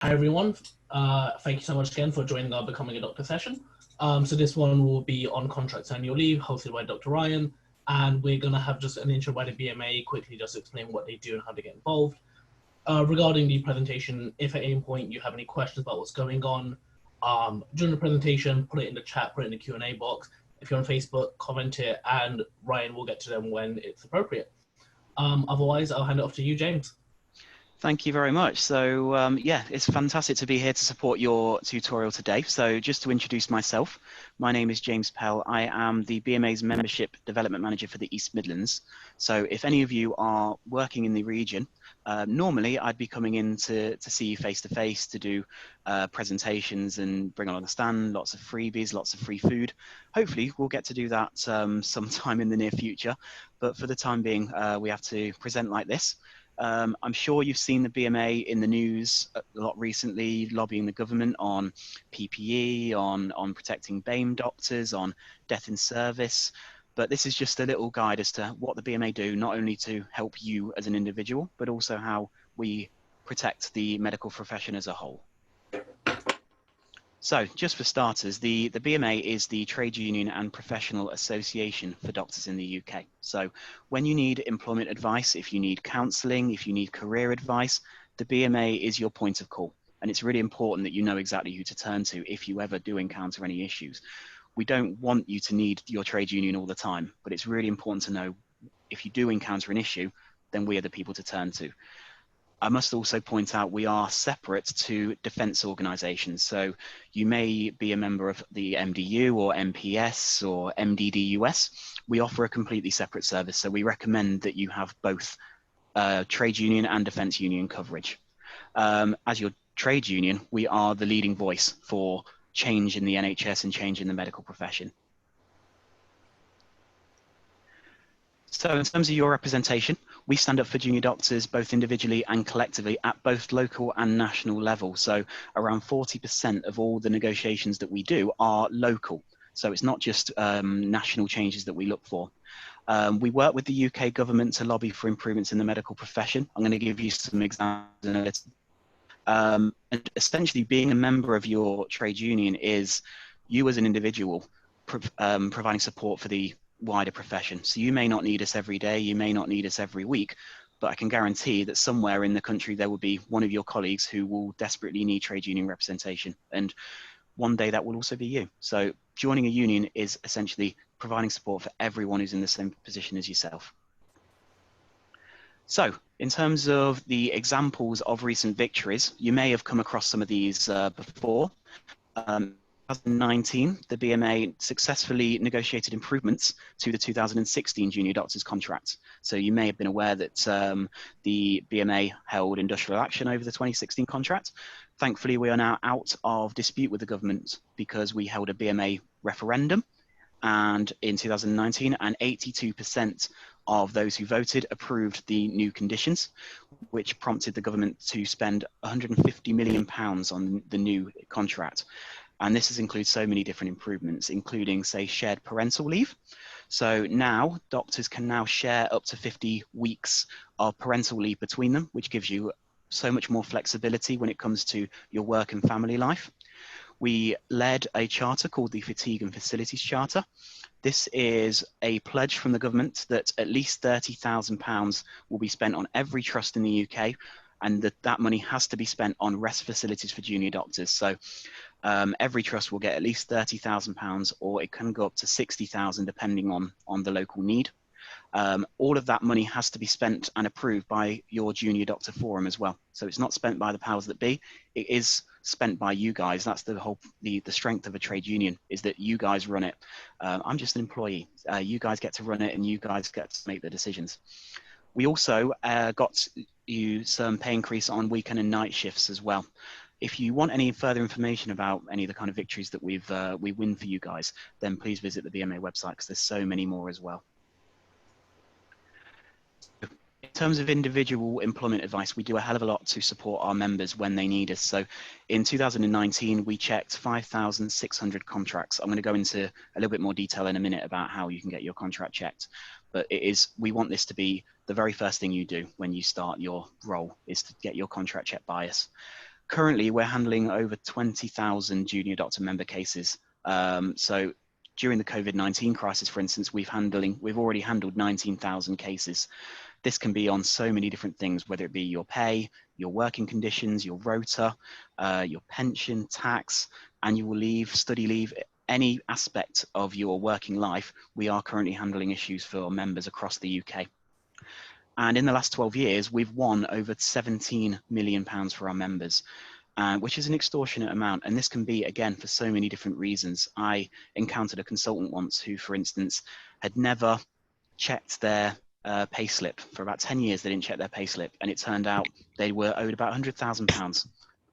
Hi everyone, thank you so much again for joining our Becoming a Doctor session. So this one will be on contracts annual leave, hosted by Dr. Ryan, and we're going to have just an intro by the BMA, quickly just explain what they do and how they get involved. Regarding the presentation, if at any point you have any questions about what's going on during the presentation, put it in the chat, put it in the Q&A box. If you're on Facebook, comment it, and Ryan will get to them when it's appropriate. Otherwise, I'll hand it off to you, James. Thank you very much. So yeah, it's fantastic to be here to support your tutorial today. So just to introduce myself, my name is James Pell. I am the BMA's Membership Development Manager for the East Midlands. So if any of you are working in the region, normally I'd be coming in to see you face to face, to do presentations and bring along a stand, lots of freebies, lots of free food. Hopefully we'll get to do that sometime in the near future. But for the time being, we have to present like this. I'm sure you've seen the BMA in the news a lot recently, lobbying the government on PPE, on protecting BAME doctors, on death in service. But this is just a little guide as to what the BMA do, not only to help you as an individual, but also how we protect the medical profession as a whole. So just for starters, the BMA is the trade union and professional association for doctors in the UK. So when you need employment advice, if you need counselling, if you need career advice, the BMA is your point of call. And it's really important that you know exactly who to turn to if you ever do encounter any issues. We don't want you to need your trade union all the time, but it's really important to know if you do encounter an issue, then we are the people to turn to. I must also point out we are separate to defence organisations. So you may be a member of the MDU or MPS or MDDUS. We offer a completely separate service. So we recommend that you have both trade union and defence union coverage. As your trade union, we are the leading voice for change in the NHS and change in the medical profession. So in terms of your representation, we stand up for junior doctors both individually and collectively at both local and national level. So around 40% of all the negotiations that we do are local. So it's not just national changes that we look for. We work with the UK government to lobby for improvements in the medical profession. I'm going to give you some examples. And essentially being a member of your trade union is you as an individual providing support for the wider profession. So you may not need us every day, you may not need us every week, but I can guarantee that somewhere in the country there will be one of your colleagues who will desperately need trade union representation, and one day that will also be you. So joining a union is essentially providing support for everyone who's in the same position as yourself. So in terms of the examples of recent victories, you may have come across some of these before. 2019, the BMA successfully negotiated improvements to the 2016 junior doctors contract. So you may have been aware that the BMA held industrial action over the 2016 contract. Thankfully, we are now out of dispute with the government because we held a BMA referendum and in 2019, and 82% of those who voted approved the new conditions, which prompted the government to spend £150 million on the new contract. And this has included so many different improvements, including, say, shared parental leave. So now doctors can now share up to 50 weeks of parental leave between them, which gives you so much more flexibility when it comes to your work and family life. We led a charter called the Fatigue and Facilities Charter. This is a pledge from the government that at least £30,000 will be spent on every trust in the UK, and that money has to be spent on rest facilities for junior doctors. So every trust will get at least £30,000, or it can go up to £60,000 depending on the local need. All of that money has to be spent and approved by your junior doctor forum as well. So it's not spent by the powers that be, it is spent by you guys. That's the strength of a trade union, is that you guys run it. I'm just an employee. You guys get to run it and you guys get to make the decisions. We also got you some pay increase on weekend and night shifts as well. If you want any further information about any of the kind of victories that we win for you guys, then please visit the BMA website, because there's so many more as well. In terms of individual employment advice, we do a hell of a lot to support our members when they need us. So in 2019, we checked 5,600 contracts. I'm going to go into a little bit more detail in a minute about how you can get your contract checked. But we want this to be the very first thing you do when you start your role, is to get your contract checked by us. Currently, we're handling over 20,000 junior doctor member cases. So during the COVID-19 crisis, for instance, we've already handled 19,000 cases. This can be on so many different things, whether it be your pay, your working conditions, your rota, your pension, tax, annual leave, study leave, any aspect of your working life. We are currently handling issues for members across the UK. And in the last 12 years, we've won over £17 million for our members, which is an extortionate amount. And this can be, again, for so many different reasons. I encountered a consultant once who, for instance, had never checked their payslip. For about 10 years, they didn't check their payslip. And it turned out they were owed about £100,000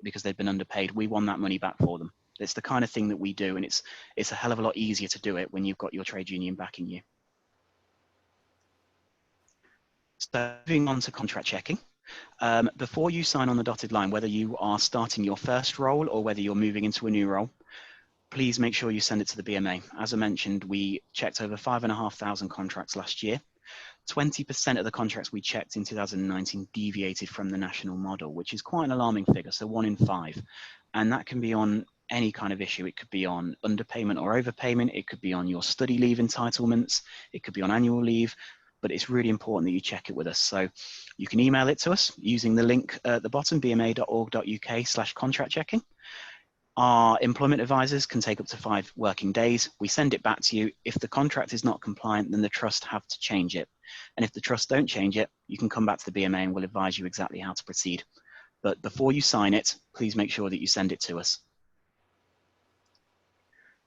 because they'd been underpaid. We won that money back for them. It's the kind of thing that we do. And it's a hell of a lot easier to do it when you've got your trade union backing you. So moving on to contract checking. Before you sign on the dotted line, whether you are starting your first role or whether you're moving into a new role, please make sure you send it to the BMA. As I mentioned, we checked over 5,500 contracts last year. 20% of the contracts we checked in 2019 deviated from the national model, which is quite an alarming figure, so 1 in 5. And that can be on any kind of issue. It could be on underpayment or overpayment. It could be on your study leave entitlements. It could be on annual leave. But it's really important that you check it with us. So you can email it to us using the link at the bottom, bma.org.uk/contract checking. Our employment advisors can take up to 5 working days. We send it back to you. If the contract is not compliant, then the trust have to change it. And if the trust don't change it, you can come back to the BMA and we'll advise you exactly how to proceed. But before you sign it, please make sure that you send it to us.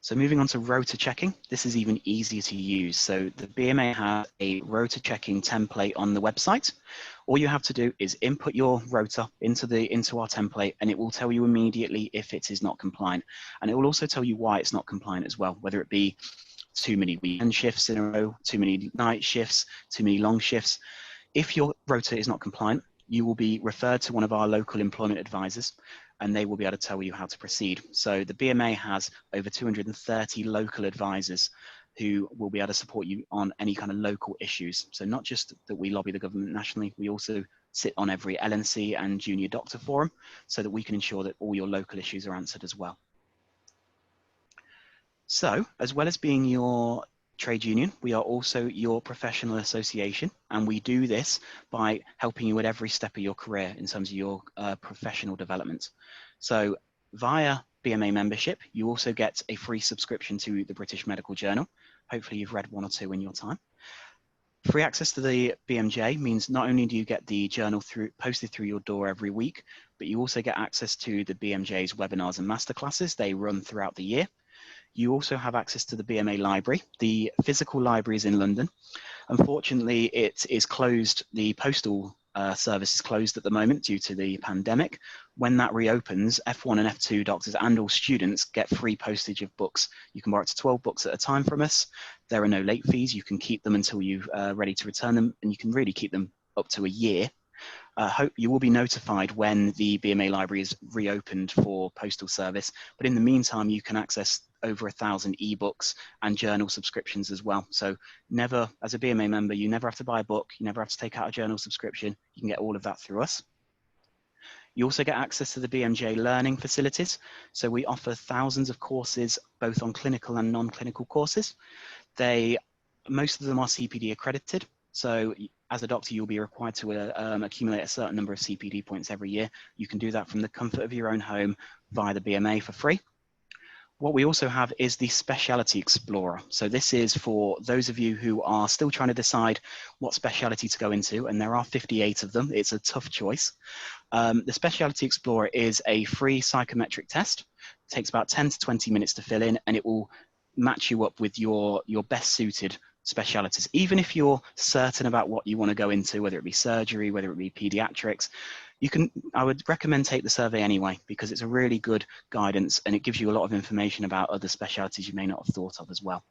So moving on to rota checking, this is even easier to use. So the BMA has a rota checking template on the website. All you have to do is input your rota into our template, and it will tell you immediately if it is not compliant. And it will also tell you why it's not compliant as well, whether it be too many weekend shifts in a row, too many night shifts, too many long shifts. If your rota is not compliant, you will be referred to one of our local employment advisors, and they will be able to tell you how to proceed. So the BMA has over 230 local advisors who will be able to support you on any kind of local issues. So not just that we lobby the government nationally, we also sit on every LNC and junior doctor forum so that we can ensure that all your local issues are answered as well. So as well as being your trade union, we are also your professional association, and we do this by helping you at every step of your career in terms of your professional development. So via BMA membership, you also get a free subscription to the British Medical Journal. Hopefully you've read 1 or 2 in your time. Free access to the BMJ means not only do you get the journal posted through your door every week, but you also get access to the BMJ's webinars and masterclasses. They run throughout the year. You also have access to the BMA library. The physical library is in London. Unfortunately, it is closed. The postal service is closed at the moment due to the pandemic. When that reopens, F1 and F2 doctors and all students get free postage of books. You can borrow up to 12 books at a time from us. There are no late fees. You can keep them until you're ready to return them, and you can really keep them up to a year. Hope you will be notified when the BMA library is reopened for postal service, but in the meantime you can access over 1,000 ebooks and journal subscriptions as well. So never, as a BMA member, you never have to buy a book, you never have to take out a journal subscription. You can get all of that through us. You also get access to the BMJ learning facilities. So we offer thousands of courses, both on clinical and non-clinical courses. Most of them are CPD accredited. So as a doctor, you'll be required to accumulate a certain number of CPD points every year. You can do that from the comfort of your own home via the BMA for free. What we also have is the Specialty Explorer. So this is for those of you who are still trying to decide what specialty to go into, and there are 58 of them. It's a tough choice. The Specialty Explorer is a free psychometric test. It takes about 10 to 20 minutes to fill in, and it will match you up with your best suited specialities. Even if you're certain about what you want to go into, whether it be surgery, whether it be pediatrics, I would recommend take the survey anyway, because it's a really good guidance and it gives you a lot of information about other specialties you may not have thought of as well.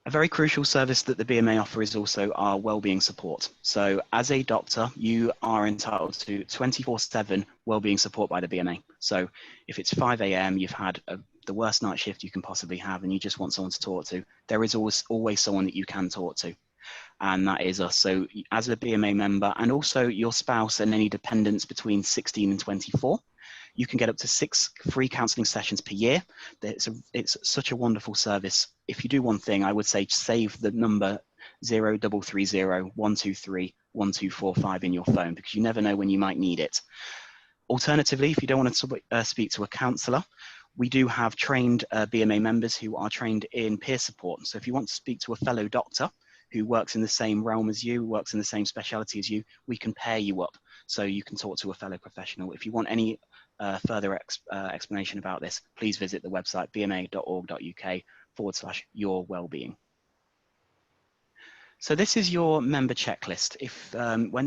A very crucial service that the BMA offer is also our wellbeing support. So as a doctor, you are entitled to 24/7 wellbeing support by the BMA. So if it's 5 a.m., you've had the worst night shift you can possibly have and you just want someone to talk to, there is always someone that you can talk to. and that is us. So as a BMA member, and also your spouse and any dependents between 16 and 24, you can get up to 6 free counselling sessions per year. It's such a wonderful service. If you do one thing, I would say save the number 0330 123 1245 in your phone, because you never know when you might need it. Alternatively, if you don't want to speak to a counsellor, we do have trained BMA members who are trained in peer support. So if you want to speak to a fellow doctor who works in the same realm as you, works in the same specialty as you, we can pair you up so you can talk to a fellow professional. If you want any further explanation about this, please visit the website bma.org.uk/your-wellbeing. So this is your member checklist.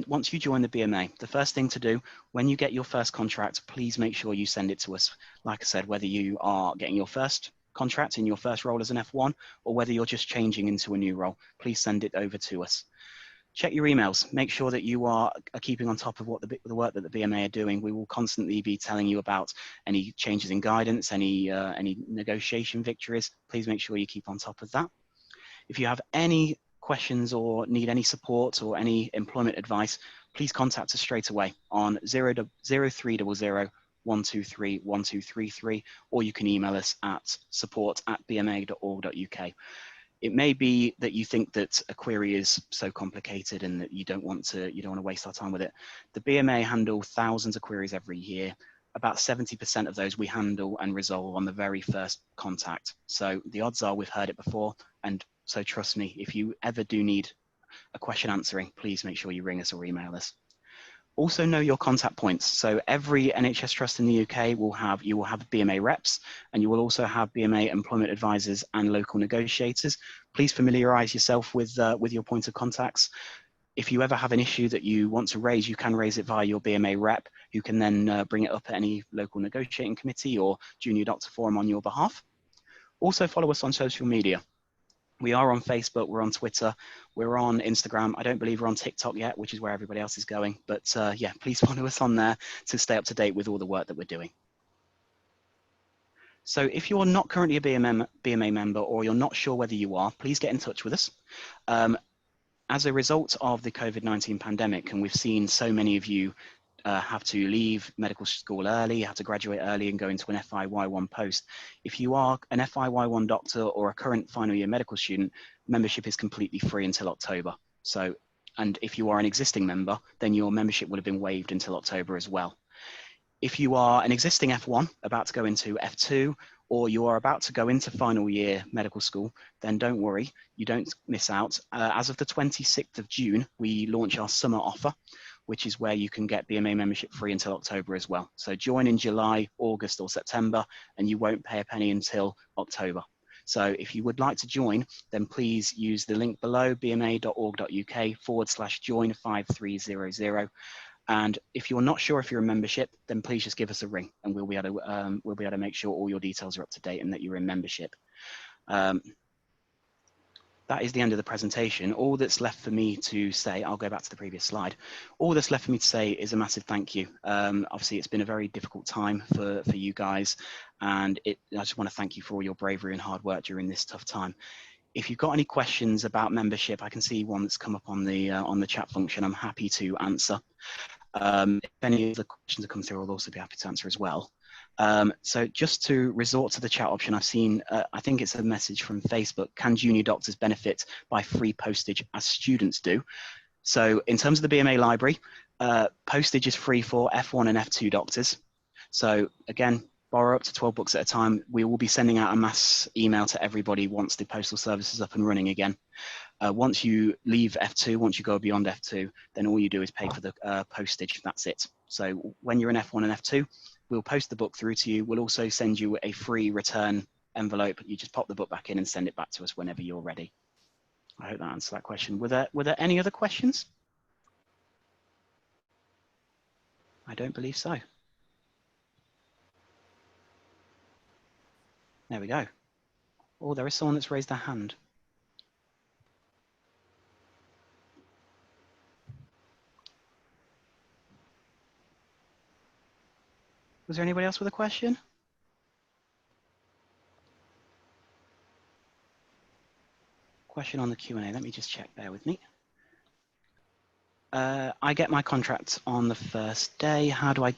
Once you join the BMA, the first thing to do when you get your first contract, please make sure you send it to us. Like I said, whether you are getting your first contract in your first role as an F1 or whether you're just changing into a new role, please send it over to us. Check your emails. Make sure that you are keeping on top of what the work that the BMA are doing. We will constantly be telling you about any changes in guidance, any negotiation victories. Please make sure you keep on top of that. If you have any questions or need any support or any employment advice, please contact us straight away on 0300 123 1233, or you can email us at support@bma.org.uk. It may be that you think that a query is so complicated and that you don't want to waste our time with it. The BMA handle thousands of queries every year. About 70% of those we handle and resolve on the very first contact. So the odds are we've heard it before, and so trust me, if you ever do need a question answering, please make sure you ring us or email us. Also know your contact points. So every NHS trust in the UK you will have BMA reps, and you will also have BMA employment advisors and local negotiators. Please familiarise yourself with your point of contacts. If you ever have an issue that you want to raise, you can raise it via your BMA rep, who can then bring it up at any local negotiating committee or junior doctor forum on your behalf. Also follow us on social media. We are on Facebook, we're on Twitter, we're on Instagram. I don't believe we're on TikTok yet, which is where everybody else is going. But yeah, please follow us on there to stay up to date with all the work that we're doing. So if you're not currently a BMA member, or you're not sure whether you are, please get in touch with us. As a result of the COVID-19 pandemic, and we've seen so many of you have to leave medical school early, have to graduate early and go into an FIY1 post. If you are an FIY1 doctor or a current final year medical student, membership is completely free until October. So, and if you are an existing member, then your membership would have been waived until October as well. If you are an existing F1 about to go into F2, or you are about to go into final year medical school, then don't worry, you don't miss out. As of the 26th of June, we launch our summer offer, which is where you can get BMA membership free until October as well. So join in July, August or September, and you won't pay a penny until October. So if you would like to join, then please use the link below, bma.org.uk/join5300. And if you're not sure if you're a membership, then please just give us a ring, and we'll be able to make sure all your details are up to date and that you're in membership. That is the end of the presentation. All that's left for me to say, I'll go back to the previous slide. All that's left for me to say is a massive thank you. Obviously, it's been a very difficult time for you guys, and I just want to thank you for all your bravery and hard work during this tough time. If you've got any questions about membership, I can see one that's come up on the chat function. I'm happy to answer. If any of the questions that come through, I'll also be happy to answer as well. So just to resort to the chat option, I've seen, I think it's a message from Facebook, can junior doctors benefit by free postage as students do? So in terms of the BMA library, postage is free for F1 and F2 doctors. So again, borrow up to 12 books at a time. We will be sending out a mass email to everybody once the postal service is up and running again. Once you leave F2, once you go beyond F2, then all you do is pay for the postage. That's it. So when you're in F1 and F2, we'll post the book through to you. We'll also send you a free return envelope. You just pop the book back in and send it back to us whenever you're ready. I hope that answers that question. Were there any other questions? I don't believe so. There we go. Oh, there is someone that's raised their hand. Was there anybody else with a question? Question on the Q&A. Let me just check. Bear with me. I get my contract on the first day. How do I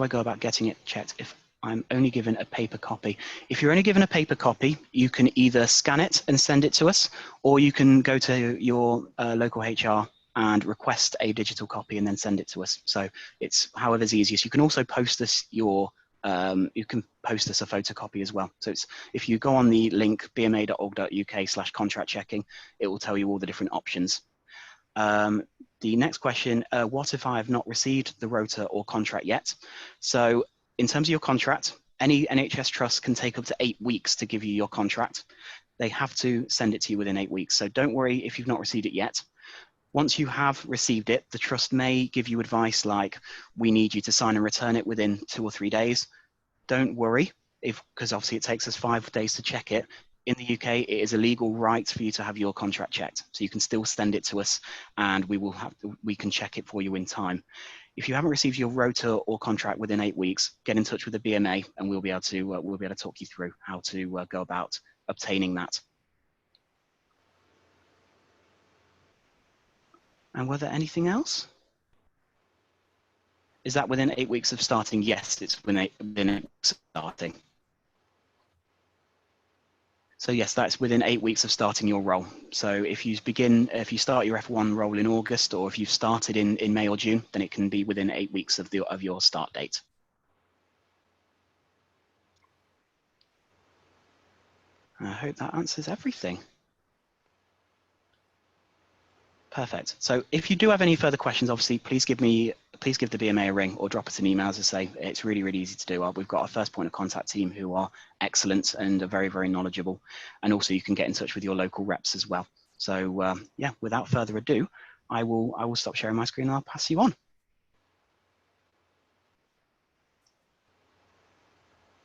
go about getting it checked if I'm only given a paper copy? If you're only given a paper copy, you can either scan it and send it to us, or you can go to your local HR and request a digital copy and then send it to us. So it's however's easiest. You can also post us your you can post us a photocopy as well. So it's, if you go on the link bma.org.uk/contract checking, it will tell you all the different options. The next question, what if I have not received the rota or contract yet? So in terms of your contract, any NHS trust can take up to 8 weeks to give you your contract. They have to send it to you within 8 weeks. So don't worry if you've not received it yet. Once you have received it, the trust may give you advice like, we need you to sign and return it within 2 or 3 days. Don't worry, because obviously it takes us 5 days to check it. In the UK, it is a legal right for you to have your contract checked. So you can still send it to us and we can check it for you in time. If you haven't received your rota or contract within 8 weeks, get in touch with the BMA and we'll be able to talk you through how to go about obtaining that. And were there anything else? Is that within 8 weeks of starting? Yes, it's within 8 weeks of starting. So yes, that's within 8 weeks of starting your role. So if you start your F1 role in August, or if you've started in May or June, then it can be within 8 weeks of your start date. I hope that answers everything. Perfect. So if you do have any further questions, obviously, please give the BMA a ring or drop us an email. As I say, it's really, really easy to do. We've got our first point of contact team who are excellent and are very, very knowledgeable. And also you can get in touch with your local reps as well. So yeah, without further ado, I will stop sharing my screen and I'll pass you on.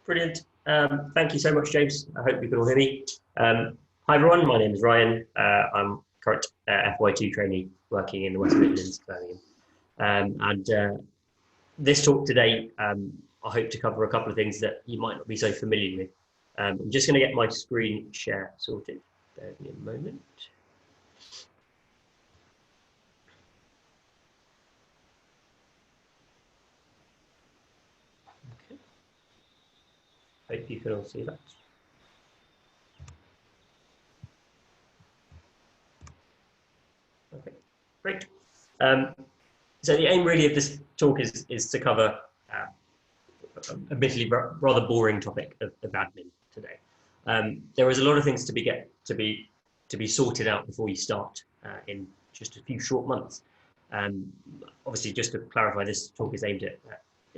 Brilliant. Thank you so much, James. I hope you can all hear me. Hi everyone, my name is Ryan. I'm current FY2 trainee working in the West Midlands, Birmingham. This talk today, I hope to cover a couple of things that you might not be so familiar with. I'm just going to get my screen share sorted. Bear with me a moment. Okay. Hope you can all see that. Okay, great. So the aim really of this talk is to cover admittedly rather boring topic of admin today. There is a lot of things to be sorted out before you start in just a few short months. Obviously, just to clarify, this talk is aimed at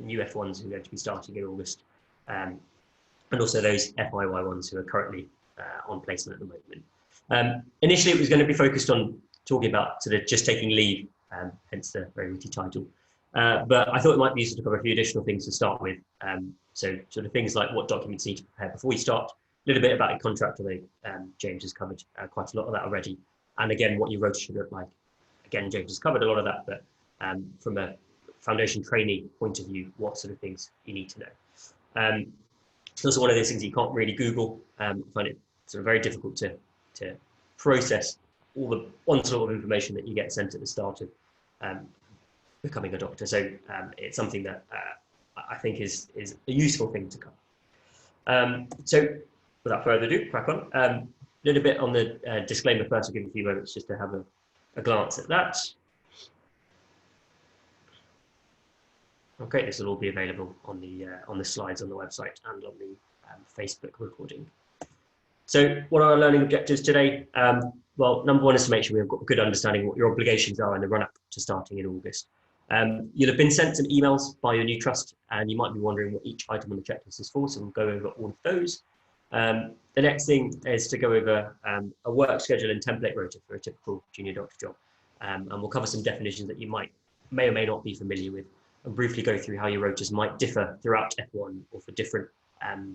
new F1s who are going to be starting in August, and also those FIY ones who are currently on placement at the moment. Initially, it was going to be focused on talking about sort of just taking leave, hence the very witty title. But I thought it might be useful to cover a few additional things to start with. So sort of things like what documents you need to prepare before you start, a little bit about your contract, although James has covered quite a lot of that already. And again, what your rota should look like. Again, James has covered a lot of that, but from a foundation trainee point of view, what sort of things you need to know. It's also one of those things you can't really Google. I find it sort of very difficult to process all the onslaught of information that you get sent at the start of becoming a doctor. So it's something that I think is a useful thing to cover. So without further ado, crack on. A little bit on the disclaimer first. I'll give you a few moments just to have a glance at that. Okay, this will all be available on the slides on the website and on the Facebook recording. So what are our learning objectives today? Well, number one is to make sure we've got a good understanding of what your obligations are in the run-up to starting in August. You'll have been sent some emails by your new trust, and you might be wondering what each item on the checklist is for, so we'll go over all of those. The next thing is to go over a work schedule and template rota for a typical junior doctor job. And we'll cover some definitions that you may or may not be familiar with, and briefly go through how your rotas might differ throughout F1 or for different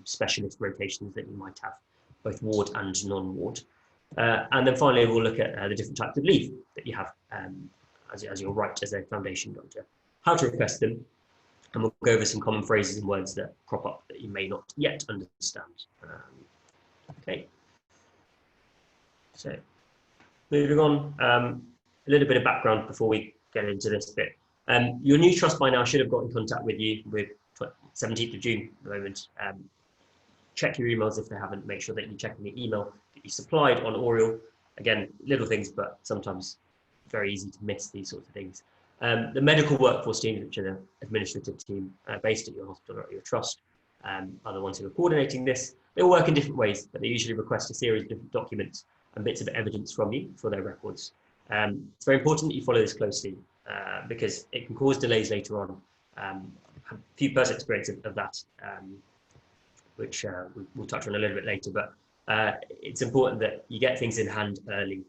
specialist rotations that you might have, both ward and non-ward. And then finally, we'll look at the different types of leave that you have as your right as a foundation doctor, how to request them, and we'll go over some common phrases and words that crop up that you may not yet understand. Okay. So moving on, a little bit of background before we get into this bit. Your new trust by now should have got in contact with you with 17th of June at the moment. Check your emails if they haven't. Make sure that you're checking the email that you supplied on Oriel. Again, little things, but sometimes very easy to miss these sorts of things. The medical workforce team, which are the administrative team based at your hospital or at your trust, are the ones who are coordinating this. They all work in different ways, but they usually request a series of different documents and bits of evidence from you for their records. It's very important that you follow this closely because it can cause delays later on. A few personal experience of that, which we'll touch on a little bit later, but it's important that you get things in hand early.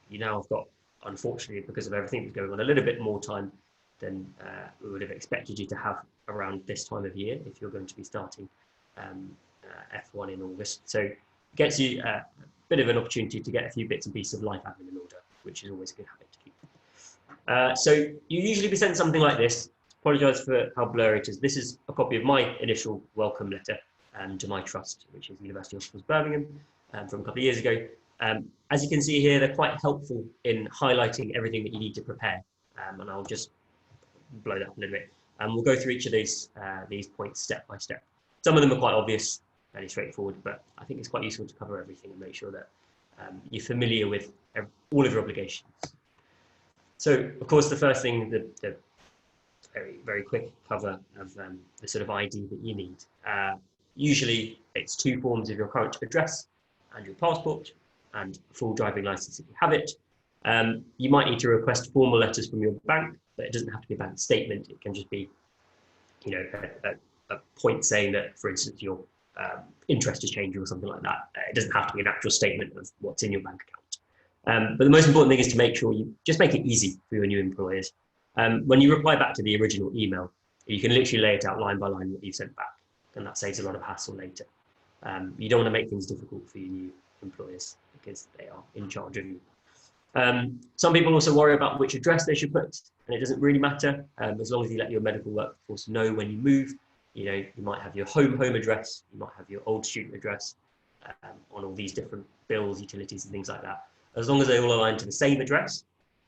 You now have got, unfortunately, because of everything that's going on, a little bit more time than we would have expected you to have around this time of year if you're going to be starting F1 in August. So it gets you a bit of an opportunity to get a few bits and pieces of life admin in order, which is always a good habit to keep. So you usually be sent something like this. Apologise for how blurry it is. This is a copy of my initial welcome letter to my trust, which is University Hospitals Birmingham, from a couple of years ago. As you can see here, they're quite helpful in highlighting everything that you need to prepare. And I'll just blow that up a little bit. And we'll go through each of these points step by step. Some of them are quite obvious, fairly straightforward, but I think it's quite useful to cover everything and make sure that you're familiar with all of your obligations. So, of course, the first thing, the very, very quick cover of the sort of ID that you need. Usually, it's 2 forms of your current address and your passport, and a full driving license if you have it. You might need to request formal letters from your bank, but it doesn't have to be a bank statement. It can just be, you know, a point saying that, for instance, your interest is changing or something like that. It doesn't have to be an actual statement of what's in your bank account. But the most important thing is to make sure you just make it easy for your new employers. When you reply back to the original email, you can literally lay it out line by line what you sent back, and that saves a lot of hassle later. You don't want to make things difficult for your new employers because they are in charge of you. Some people also worry about which address they should put, and it doesn't really matter as long as you let your medical workforce know when you move. You know, you might have your home address, you might have your old student address on all these different bills, utilities, and things like that. As long as they all align to the same address,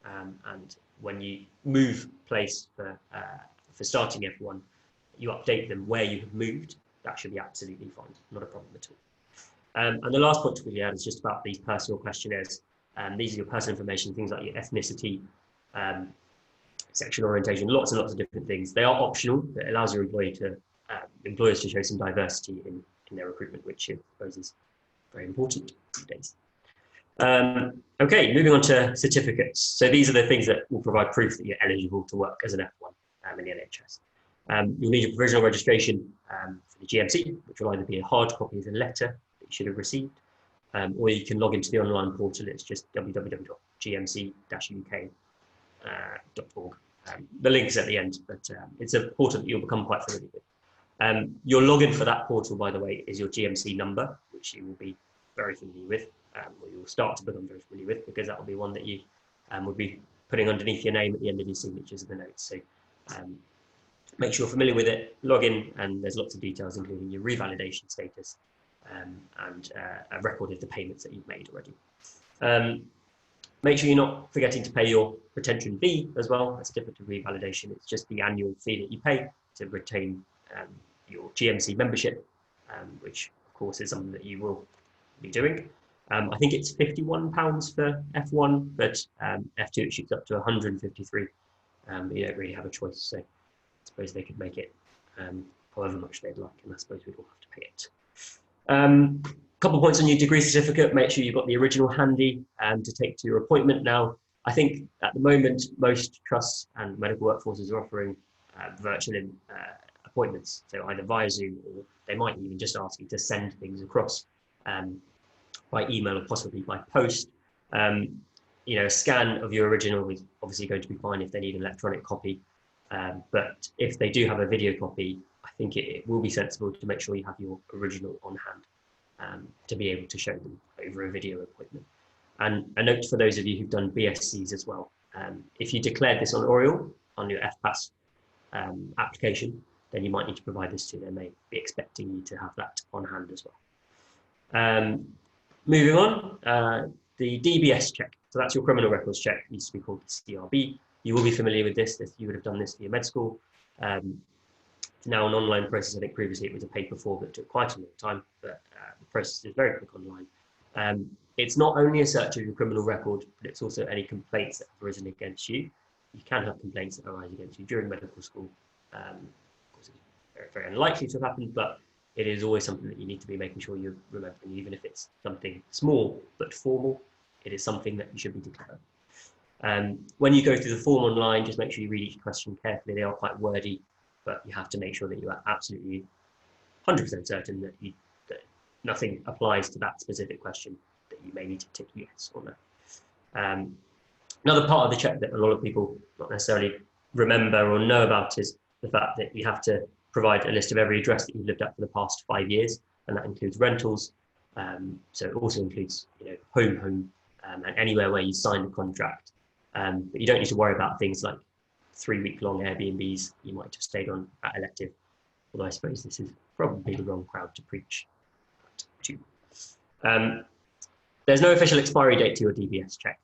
and when you move place for starting F1, you update them where you have moved. That should be absolutely fine, not a problem at all. And the last point to quickly add is just about these personal questionnaires. These are your personal information, things like your ethnicity, sexual orientation, lots and lots of different things. They are optional. It allows your employers to show some diversity in their recruitment, which I suppose is very important these days. Okay, moving on to certificates. So these are the things that will provide proof that you're eligible to work as an F1 in the NHS. You'll need your provisional registration for the GMC, which will either be a hard copy of the letter that you should have received, or you can log into the online portal. It's just www.gmc-uk.org. The link is at the end, but it's a portal that you'll become quite familiar with. Your login for that portal, by the way, is your GMC number, which you will be very familiar with, or you'll start to become very familiar with, because that will be one that you would be putting underneath your name at the end of your signatures and the notes. So make sure you're familiar with it, log in, and there's lots of details, including your revalidation status and a record of the payments that you've made already. Make sure you're not forgetting to pay your retention fee as well. That's different to revalidation. It's just the annual fee that you pay to retain your GMC membership, which of course is something that you will be doing. I think it's £51 for F1, but F2 it shoots up to 153. You don't really have a choice, so I suppose they could make it however much they'd like, and I suppose we'd all have to pay it. Couple points on your degree certificate. Make sure you've got the original handy to take to your appointment. Now, I think at the moment most trusts and medical workforces are offering virtual appointments, so either via Zoom, or they might even just ask you to send things across by email or possibly by post. You know, a scan of your original is obviously going to be fine if they need an electronic copy, but if they do have a video copy, I think it will be sensible to make sure you have your original on hand to be able to show them over a video appointment. And a note for those of you who've done BScs as well, if you declared this on Oriel, on your FPAS application, then you might need to provide this to them. They may be expecting you to have that on hand as well. Moving on, the DBS check. So that's your criminal records check. It used to be called the CRB. You will be familiar with this. You would have done this for your med school. It's now an online process. I think previously it was a paper form that took quite a long time, but the process is very quick online. It's not only a search of your criminal record, but it's also any complaints that have arisen against you. You can have complaints that arise against you during medical school. Of course, it's very, very unlikely to have happened, but it is always something that you need to be making sure you're remembering, even if it's something small but formal. It is something that you should be declaring. When you go through the form online, just make sure you read each question carefully. They are quite wordy, but you have to make sure that you are absolutely 100% certain that nothing applies to that specific question, that you may need to tick yes or no. Another part of the check that a lot of people not necessarily remember or know about is the fact that you have to provide a list of every address that you've lived at for the past 5 years, and that includes rentals. So it also includes, home, and anywhere where you signed a contract. But you don't need to worry about things like 3-week-long Airbnbs you might have stayed on at elective. Although I suppose this is probably the wrong crowd to preach to. There's no official expiry date to your DBS check,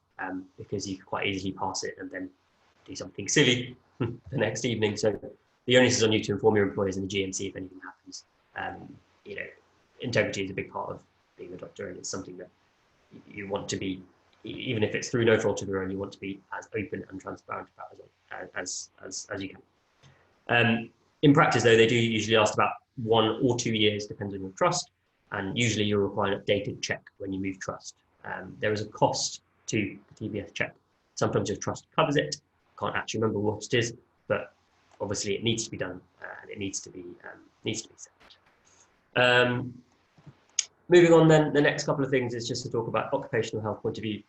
because you could quite easily pass it and then do something silly the next evening. So the onus is on you to inform your employers and the GMC if anything happens. Integrity is a big part of being a doctor, and it's something that you want to be, even if it's through no fault of your own, you want to be as open and transparent about it as you can. In practice, though, they do usually ask about 1 or 2 years, depends on your trust, and usually you'll require an updated check when you move trust. There is a cost to the DBS check. Sometimes your trust covers it. Can't actually remember what it is, but obviously it needs to be done, and it needs to be sent. Moving on, then, the next couple of things is just to talk about occupational health point of view.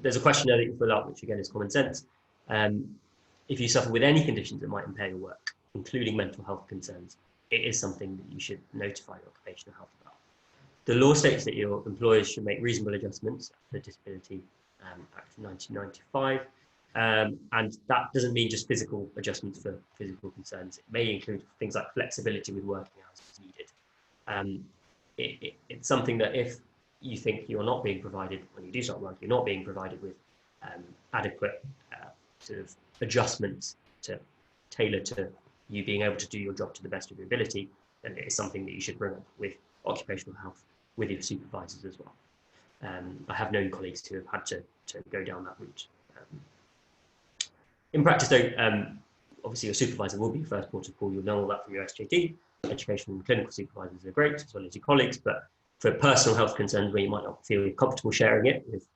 There's a questionnaire that you fill out, which again is common sense. If you suffer with any conditions that might impair your work, including mental health concerns, it is something that you should notify your occupational health about. The law states that your employers should make reasonable adjustments for the Disability Act of 1995. And that doesn't mean just physical adjustments for physical concerns. It may include things like flexibility with working hours as needed. It's something that if you think you're not being provided, when you do start work, you're not being provided with adequate sort of adjustments to tailor to you being able to do your job to the best of your ability, then it is something that you should bring up with occupational health, with your supervisors as well. I have known colleagues who have had to go down that route. In practice, though, obviously your supervisor will be your first port of call. You'll know all that from your SJD. Education and clinical supervisors are great, as well as your colleagues, but for personal health concerns where you might not feel comfortable sharing it with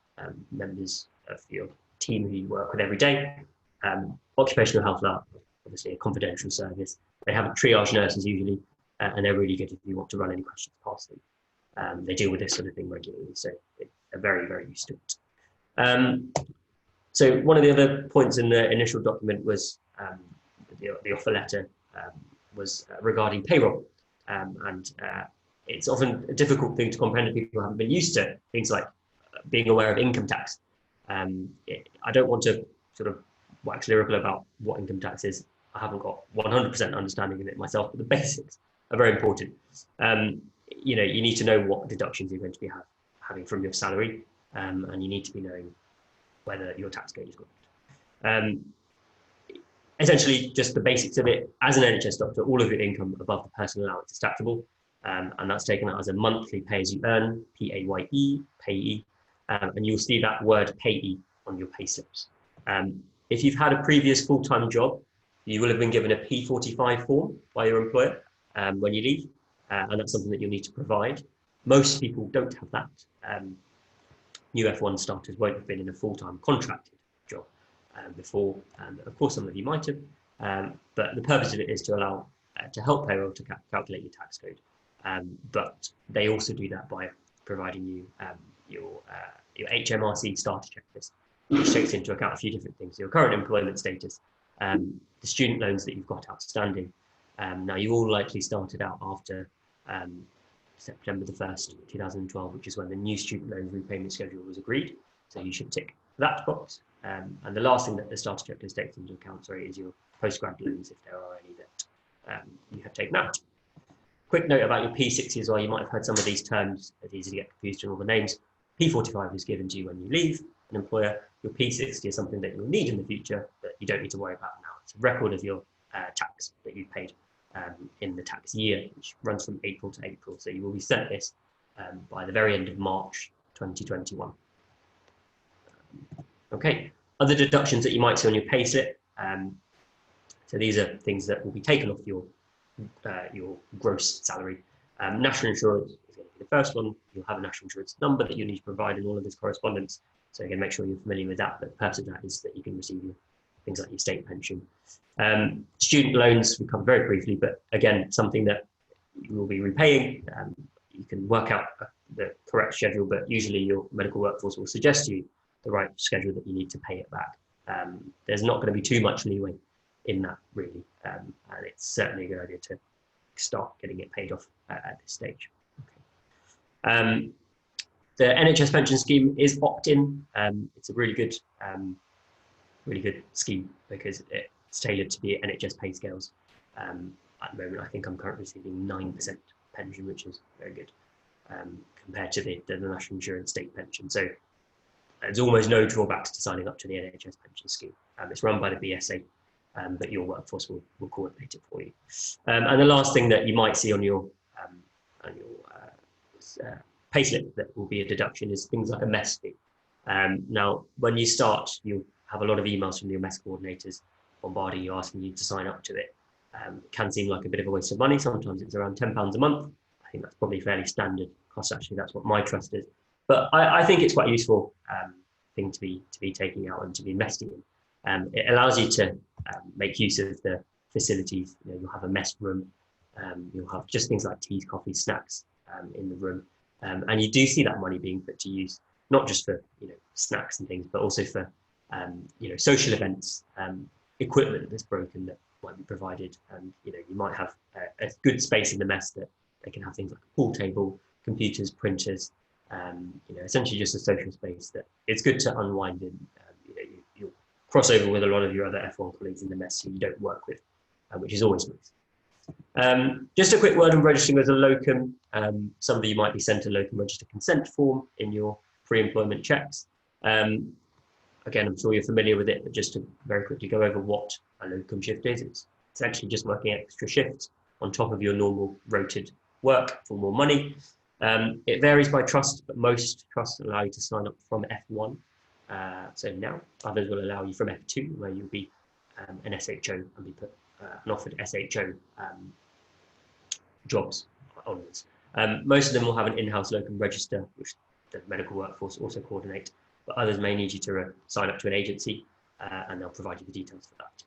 members of your team who you work with every day, occupational health are obviously a confidential service. They have triage nurses usually, and they're really good if you want to run any questions past them. They deal with this sort of thing regularly, so they're very, very used to it. So one of the other points in the initial document was the offer letter was regarding payroll, and it's often a difficult thing to comprehend if people haven't been used to things like being aware of income tax. I don't want to sort of wax lyrical about what income tax is. I haven't got 100% understanding of it myself, but the basics are very important. You need to know what deductions you're going to be having from your salary, and you need to be knowing whether your tax code is correct. Essentially, just the basics of it. As an NHS doctor, all of your income above the personal allowance is taxable, and that's taken out as a monthly pay-as-you-earn, PAYE, payee, and you'll see that word payee on your pay slips. If you've had a previous full-time job, you will have been given a P45 form by your employer when you leave, and that's something that you'll need to provide. Most people don't have that. New F1 starters won't have been in a full-time contracted job before. Of course, some of you might have, but the purpose of it is to allow, to help payroll to calculate your tax code. But they also do that by providing you your HMRC starter checklist, which takes into account a few different things: your current employment status, the student loans that you've got outstanding. Now, you all likely started out after September the 1st, 2012, which is when the new student loan repayment schedule was agreed. So you should tick that box. And the last thing that the starter checklist takes into account, is your postgrad loans, if there are any that you have taken out. Quick note about your P60 as well. You might have heard some of these terms. It's easy to get confused in all the names. P45 is given to you when you leave. an employer, your P60 is something that you'll need in the future, but you don't need to worry about now. It's a record of your tax that you've paid in the tax year, which runs from April to April. So you will be sent this by the very end of March 2021. Okay, other deductions that you might see on your payslip. So these are things that will be taken off your gross salary. National insurance is going to be the first one. You'll have a national insurance number that you need to provide in all of this correspondence. So again, make sure you're familiar with that. But the purpose of that is that you can receive your things like your state pension. Student loans we covered very briefly, but again, something that you will be repaying. You can work out the correct schedule, but usually your medical workforce will suggest to you the right schedule that you need to pay it back. There's not going to be too much leeway in that, really, and it's certainly a good idea to start getting it paid off at this stage. Okay. The NHS pension scheme is opt-in. It's a really good scheme because it's tailored to the NHS pay scales. At the moment, I think I'm currently receiving 9% pension, which is very good compared to the national insurance state pension. So there's almost no drawbacks to signing up to the NHS pension scheme. It's run by the BSA, but your workforce will coordinate it for you. And the last thing that you might see on your payslip that will be a deduction is things like a mess fee. Now, when you start, you'll have a lot of emails from your mess coordinators bombarding you, asking you to sign up to it. It can seem like a bit of a waste of money. Sometimes it's around £10 a month. I think that's probably fairly standard cost. Actually, that's what my trust is. But I think it's quite a useful thing to be taking out and to be investing in. It allows you to make use of the facilities. You know, you'll have a mess room. You'll have just things like teas, coffee, snacks in the room, and you do see that money being put to use, not just for snacks and things, but also for social events, equipment that's broken that might be provided. You might have a good space in the mess that they can have things like a pool table, computers, printers. Essentially just a social space that it's good to unwind in. You'll cross over with a lot of your other F1 colleagues in the mess who you don't work with, which is always nice. Just a quick word on registering as a locum. Some of you might be sent a locum register consent form in your pre-employment checks. Again, I'm sure you're familiar with it, but just to very quickly go over what a locum shift is. It's essentially just working extra shifts on top of your normal rotated work for more money. It varies by trust, but most trusts allow you to sign up from F1. So now others will allow you from F2, where you'll be an SHO and be put and offered SHO jobs onwards. Most of them will have an in-house locum register, which the medical workforce also coordinate, but others may need you to sign up to an agency, and they'll provide you the details for that.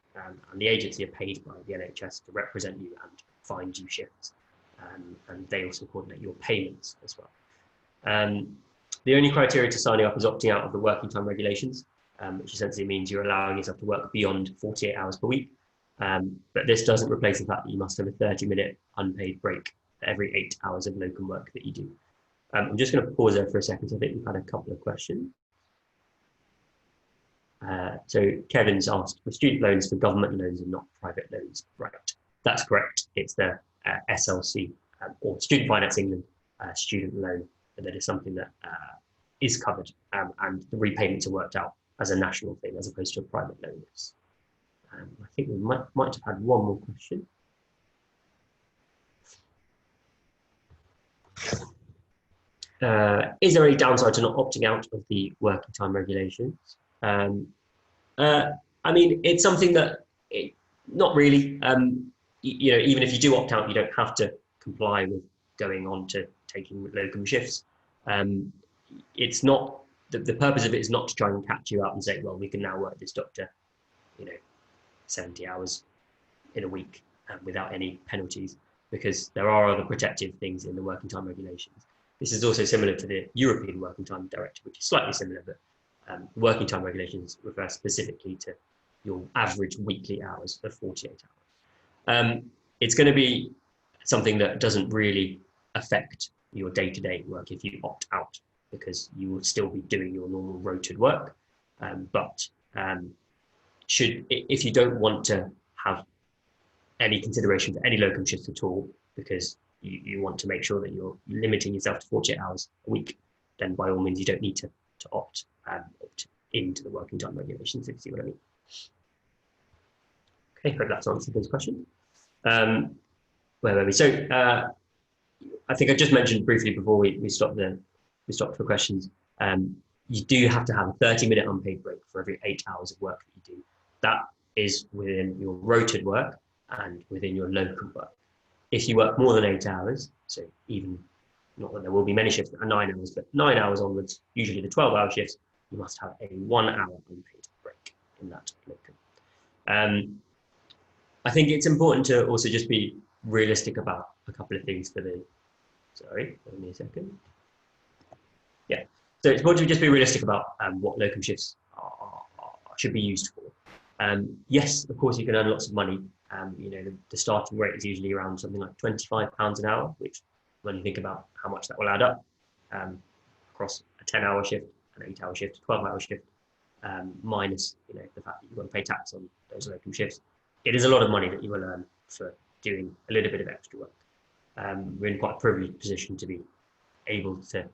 And the agency are paid by the NHS to represent you and find you shifts. And they also coordinate your payments as well. The only criteria to signing up is opting out of the working time regulations, which essentially means you're allowing yourself to work beyond 48 hours per week. But this doesn't replace the fact that you must have a 30-minute unpaid break for every 8 hours of locum work that you do. I'm just going to pause there for a second. So I think we've had a couple of questions. So Kevin's asked for student loans for government loans and not private loans. Right, that's correct. It's the SLC or Student Finance England student loan that is something that is covered, and the repayments are worked out as a national thing as opposed to a private loan. I think we might have had one more question. Is there any downside to not opting out of the working time regulations? I mean, it's something that not really. Even if you do opt out, you don't have to comply with going on to taking locum shifts. It's not the purpose of it is not to try and catch you out and say, well, we can now work this doctor, 70 hours in a week without any penalties, because there are other protective things in the working time regulations. This is also similar to the European Working Time Directive, which is slightly similar, but working time regulations refer specifically to your average weekly hours of 48 hours. It's going to be something that doesn't really affect your day-to-day work if you opt out, because you will still be doing your normal rotated work. But if you don't want to have any consideration for any locum shifts at all, because you want to make sure that you're limiting yourself to 48 hours a week, then by all means you don't need to opt into the working time regulations, if you see what I mean. Okay, hope that's answered those questions. Where were we? So I think I just mentioned briefly before we stopped for questions. You do have to have a 30-minute unpaid break for every 8 hours of work that you do. That is within your rotated work and within your locum work. If you work more than 8 hours, so even, not that there will be many shifts that are 9 hours, but 9 hours onwards, usually the 12-hour shifts, you must have a 1 hour unpaid break in that locum. I think it's important to also just be realistic about a couple of things for the, sorry, give me a second. Yeah, so it's important to just be realistic about what locum shifts should be used for. Yes, of course, you can earn lots of money. You know, the starting rate is usually around something like £25 an hour, which, when you think about how much that will add up across a 10-hour shift, an 8-hour shift, a 12-hour shift, minus, you know, the fact that you've got to pay tax on those locum shifts, it is a lot of money that you will earn for doing a little bit of extra work. We're in quite a privileged position to be able to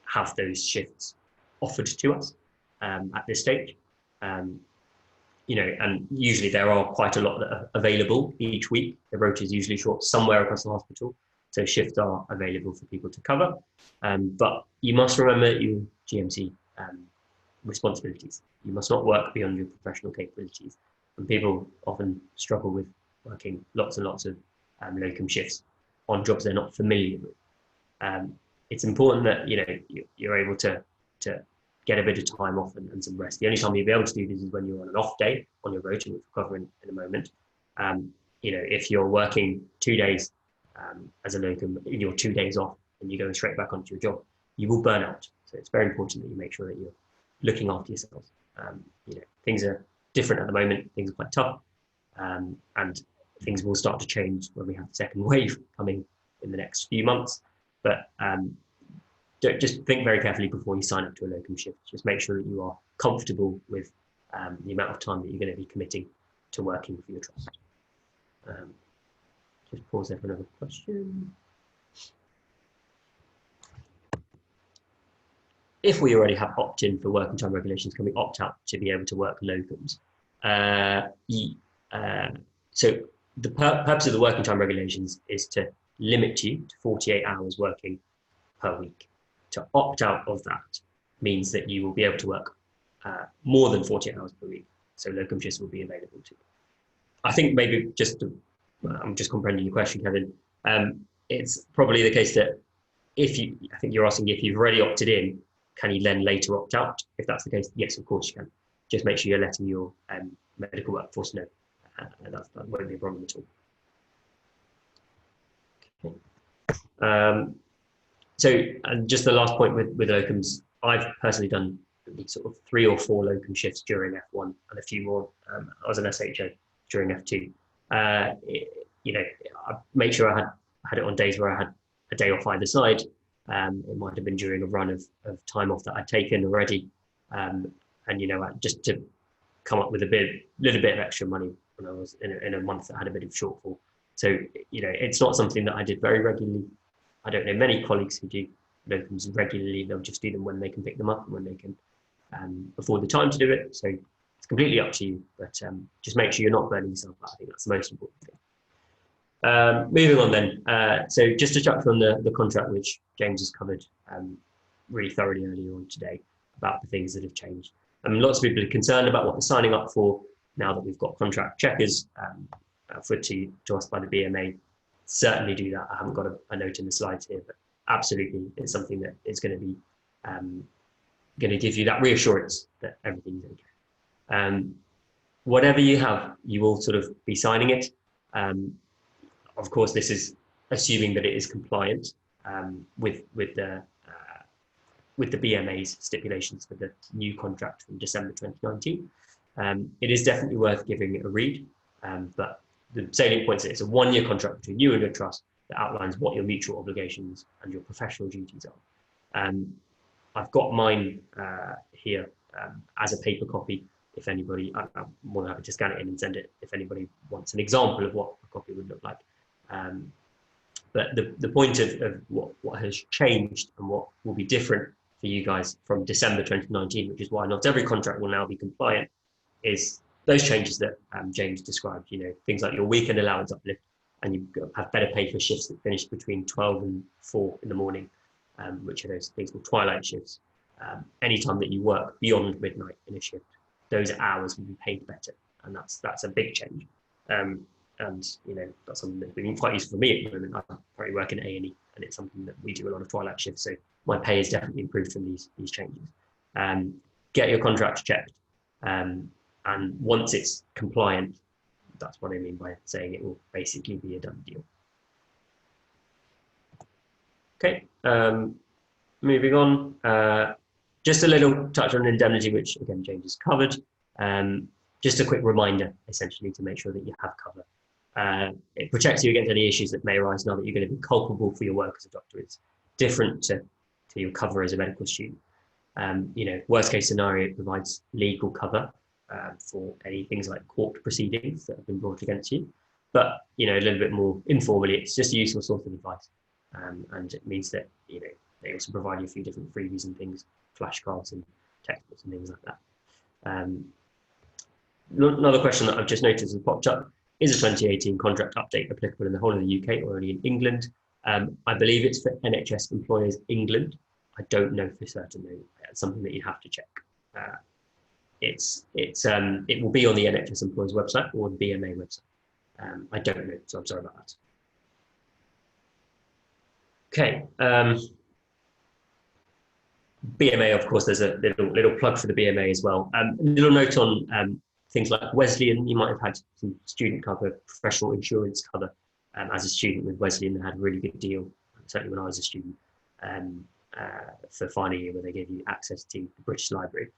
have those shifts offered to us at this stage. You know, and usually there are quite a lot that are available each week. The rota is usually short somewhere across the hospital, so shifts are available for people to cover. But you must remember your GMC responsibilities. You must not work beyond your professional capabilities. And people often struggle with working lots and lots of locum shifts on jobs they're not familiar with. It's important that, you know, you're able to get a bit of time off and some rest. The only time you'll be able to do this is when you're on an off day on your rota, which we'll cover in a moment. You know, if you're working 2 days as a locum, in your 2 days off, and you're going straight back onto your job, you will burn out. So it's very important that you make sure that you're looking after yourself. You know, things are different at the moment. Things are quite tough, and things will start to change when we have the second wave coming in the next few months. But just think very carefully before you sign up to a locum shift. Just make sure that you are comfortable with the amount of time that you're going to be committing to working for your trust. Just pause there for another question. If we already have opt-in for working time regulations, can we opt out to be able to work locums? So the purpose of the working time regulations is to limit you to 48 hours working per week. To opt out of that means that you will be able to work more than 48 hours per week. So locum shifts will be available to you. I think maybe I'm just comprehending your question, Kevin. It's probably the case that I think you're asking if you've already opted in, can you then later opt out? If that's the case, yes, of course you can. Just make sure you're letting your medical workforce know. That won't be a problem at all. Okay. So, and just the last point with locums, I've personally done sort of 3 or 4 locum shifts during F1 and a few more. I was an SHO during F2. You know, I made sure I had it on days where I had a day off either side. It might have been during a run of time off that I'd taken already. And, you know, just to come up with a little bit of extra money when I was in a month that had a bit of shortfall. So, you know, it's not something that I did very regularly. I don't know many colleagues who do locums regularly. They'll just do them when they can pick them up and when they can afford the time to do it. So it's completely up to you, but just make sure you're not burning yourself out. I think that's the most important thing. Moving on then. So just to touch on the contract, which James has covered really thoroughly earlier on today, about the things that have changed. Lots of people are concerned about what they're signing up for now that we've got contract checkers offered to us by the BMA. Certainly do that. I haven't got a note in the slides here, but absolutely it's something that is going to be going to give you that reassurance that everything's okay. Whatever you have, you will sort of be signing it. Of course, this is assuming that it is compliant with the BMA's stipulations for the new contract from December 2019. It is definitely worth giving it a read, but the salient point is it's a 1-year contract between you and your trust that outlines what your mutual obligations and your professional duties are. I've got mine here as a paper copy. If anybody, I'm more than happy to scan it in and send it if anybody wants an example of what a copy would look like. But the point of what has changed and what will be different for you guys from December 2019, which is why not every contract will now be compliant, is those changes that James described, things like your weekend allowance uplift, and you have better pay for shifts that finish between 12 and 4 in the morning, which are those things called twilight shifts. Anytime that you work beyond midnight in a shift, those hours will be paid better, and that's a big change. And that's something that's been quite useful for me at the moment. I currently work in A&E, and it's something that we do a lot of twilight shifts, so my pay is definitely improved from these changes. Get your contracts checked, and once it's compliant, that's what I mean by saying it will basically be a done deal. Okay, moving on. Just a little touch on indemnity, which again James has covered. Just a quick reminder, essentially, to make sure that you have cover. It protects you against any issues that may arise now that you're going to be culpable for your work as a doctor. It's different to your cover as a medical student. Worst case scenario, it provides legal cover for any things like court proceedings that have been brought against you. But a little bit more informally, it's just a useful sort of advice, and it means that they also provide you a few different freebies and things, flashcards and textbooks and things like that. Another question that I've just noticed has popped up: is a 2018 contract update applicable in the whole of the UK or only in England? I believe it's for NHS employers England. I don't know for certain though. It's something that you have to check. It will be on the NHS employers website or the BMA website. I don't know, so I'm sorry about that. Okay. BMA, of course, there's a little plug for the BMA as well. A little note on things like Wesleyan. You might have had some student cover, professional insurance cover. As a student with Wesleyan, they had a really good deal, certainly when I was a student, for final year, where they gave you access to the British Library.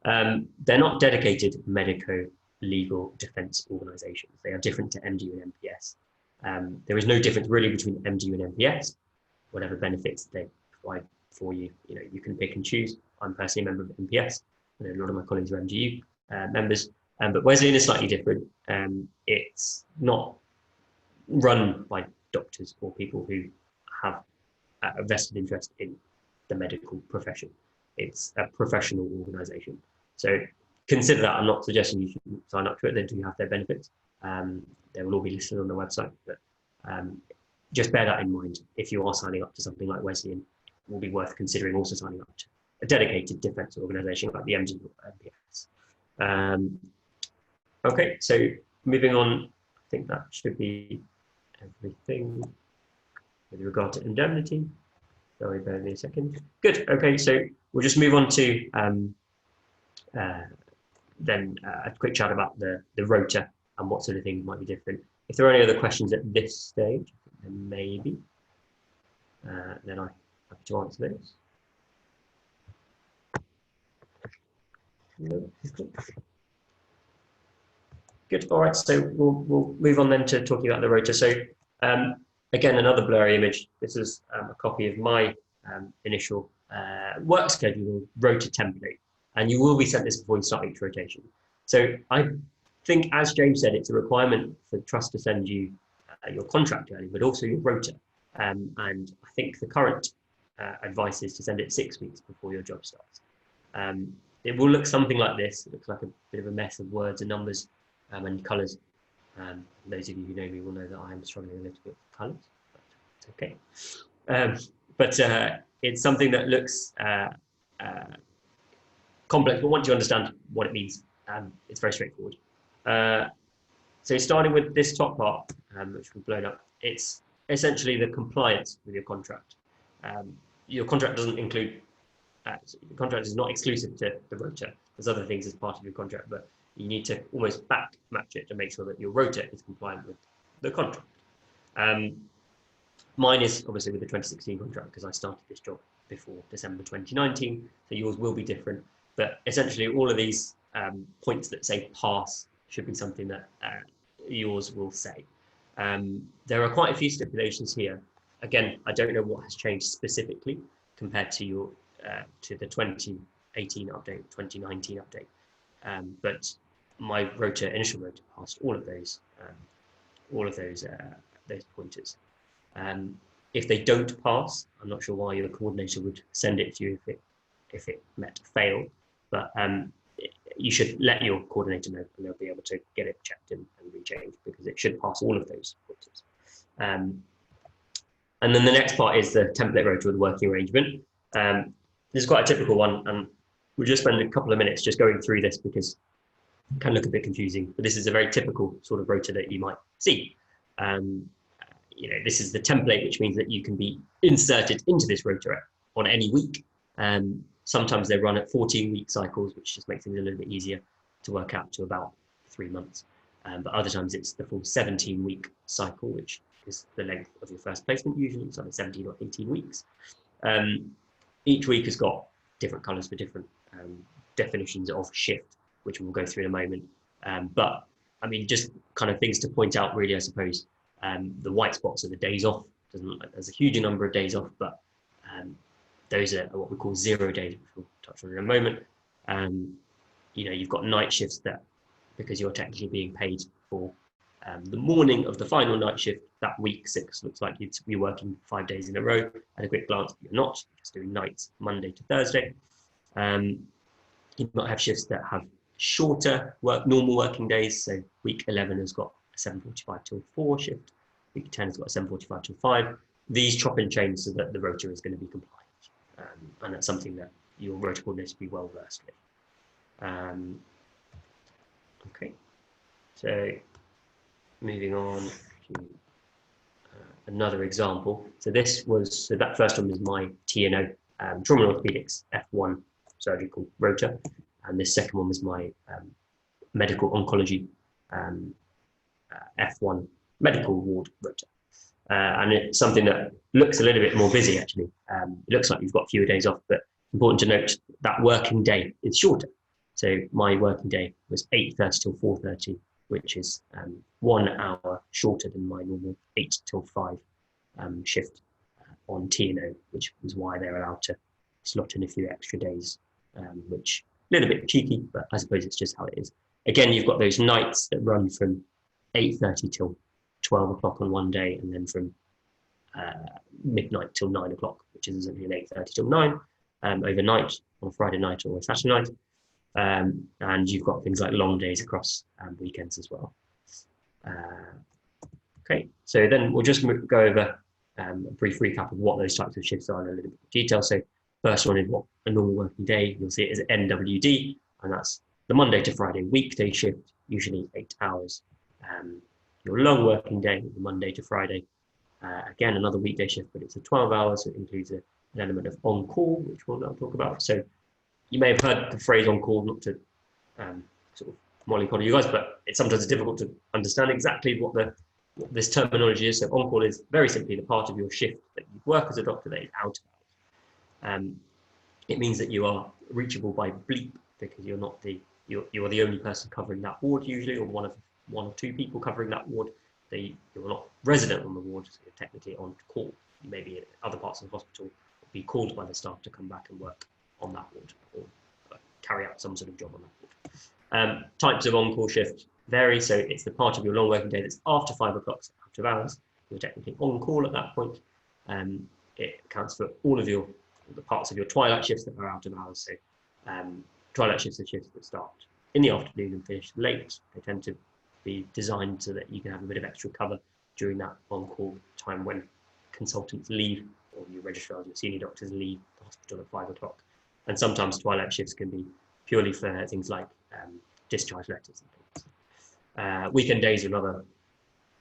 They're not dedicated medico-legal defence organisations. They are different to MDU and MPS. There is no difference really between MDU and MPS. Whatever benefits they provide for you, you can pick and choose. I'm personally a member of MPS. A lot of my colleagues are MDU members, but Wesleyan is slightly different. It's not run by doctors or people who have a vested interest in the medical profession. It's a professional organisation. So consider that. I'm not suggesting you should sign up to it. They do have their benefits. They will all be listed on the website, but just bear that in mind. If you are signing up to something like Wesleyan, it will be worth considering also signing up to a dedicated defence organisation like the MD or MPS. Okay, so moving on, I think that should be everything with regard to indemnity. Sorry, bear with me a second. Good. Okay, so we'll just move on to then a quick chat about the Rota and what sort of things might be different. If there are any other questions at this stage, then maybe, then I'm happy to answer those. No. Good. All right. So we'll move on then to talking about the Rota. So again, another blurry image. This is a copy of my initial work schedule Rota template, and you will be sent this before you start each rotation. So I think, as James said, it's a requirement for trust to send you your contract early, but also your Rota. And I think the current advice is to send it 6 weeks before your job starts. It will look something like this. It looks like a bit of a mess of words and numbers and colours. Those of you who know me will know that I am struggling a little bit with colours, but it's okay. But it's something that looks complex, but once you understand what it means, it's very straightforward. So starting with this top part, which we've blown up, it's essentially the compliance with your contract. Your contract doesn't include, the contract is not exclusive to the Rota. There's other things as part of your contract, but you need to almost back match it to make sure that your Rota is compliant with the contract. Mine is obviously with the 2016 contract because I started this job before December 2019, so yours will be different. But essentially all of these points that say pass should be something that yours will say. There are quite a few stipulations here. Again, I don't know what has changed specifically compared to your to the 2018 update, 2019 update. But my Rota, initial Rota, passed all of those pointers. If they don't pass, I'm not sure why your coordinator would send it to you if it met fail, but you should let your coordinator know, and they'll be able to get it checked and rechanged, because it should pass all of those filters. And then the next part is the template rota or the working arrangement. This is quite a typical one, and we'll just spend a couple of minutes just going through this because it can look a bit confusing, but this is a very typical sort of rota that you might see. This is the template, which means that you can be inserted into this rota on any week. Sometimes they run at 14-week cycles, which just makes things a little bit easier to work out to about 3 months. But other times it's the full 17-week cycle, which is the length of your first placement usually, so 17 or 18 weeks. Each week has got different colours for different definitions of shift, which we'll go through in a moment. But I mean, just kind of things to point out really, I suppose. The white spots are the days off. Doesn't look like there's a huge number of days off, but those are what we call 0 days, which we'll touch on in a moment. You've got night shifts that, because you're technically being paid for the morning of the final night shift, that week 6 looks like you'd be working 5 days in a row. At a quick glance, you're not, you're just doing nights Monday to Thursday. You might have shifts that have shorter normal working days. So week 11 has got a 7:45 till 4 shift. Week 10 has got a 7:45 till 5. These chop and change so that the rota is going to be compliant. And that's something that your rota coordinator be well versed with. Okay, so moving on to another example. So that first one was my TNO, trauma and orthopedics F1 surgical rota, and this second one was my medical oncology F1 medical ward rota. And it's something that looks a little bit more busy actually. It looks like you've got fewer days off, but important to note that working day is shorter. So my working day was 8:30 till 4:30, which is 1 hour shorter than my normal 8 till 5 shift on TNO, which is why they're allowed to slot in a few extra days, which a little bit cheeky, but I suppose it's just how it is. Again, you've got those nights that run from 8:30 till 12 o'clock on one day, and then from midnight till 9 o'clock, which is essentially an 8:30 till 9 overnight on a Friday night or a Saturday night. And you've got things like long days across weekends as well. Okay, so then we'll just go over a brief recap of what those types of shifts are in a little bit more detail. So first one is what a normal working day. You'll see it as NWD, and that's the Monday to Friday weekday shift, usually 8 hours. Your long working day, the Monday to Friday, again, another weekday shift, but it's a 12 hours. So it includes an element of on-call, which we'll now talk about. So you may have heard the phrase on-call, not to sort of mollycoddle you guys, but it's sometimes difficult to understand exactly what this terminology is. So on-call is very simply the part of your shift that you work as a doctor that is out of hours. It means that you are reachable by bleep, because you're not you're the only person covering that ward usually, or one or two people covering that ward. You're not resident on the ward, so you're technically on call. You may be in other parts of the hospital, be called by the staff to come back and work on that ward, or carry out some sort of job on that ward. Types of on-call shift vary, so it's the part of your long working day that's after 5 o'clock, so out of hours. You're technically on call at that point. It accounts for all of the parts of your twilight shifts that are out of hours. So twilight shifts are shifts that start in the afternoon and finish late. They tend to be designed so that you can have a bit of extra cover during that on-call time when consultants leave, or your registrars, your senior doctors leave the hospital at 5 o'clock. And sometimes twilight shifts can be purely for things like discharge letters and things. Weekend days are another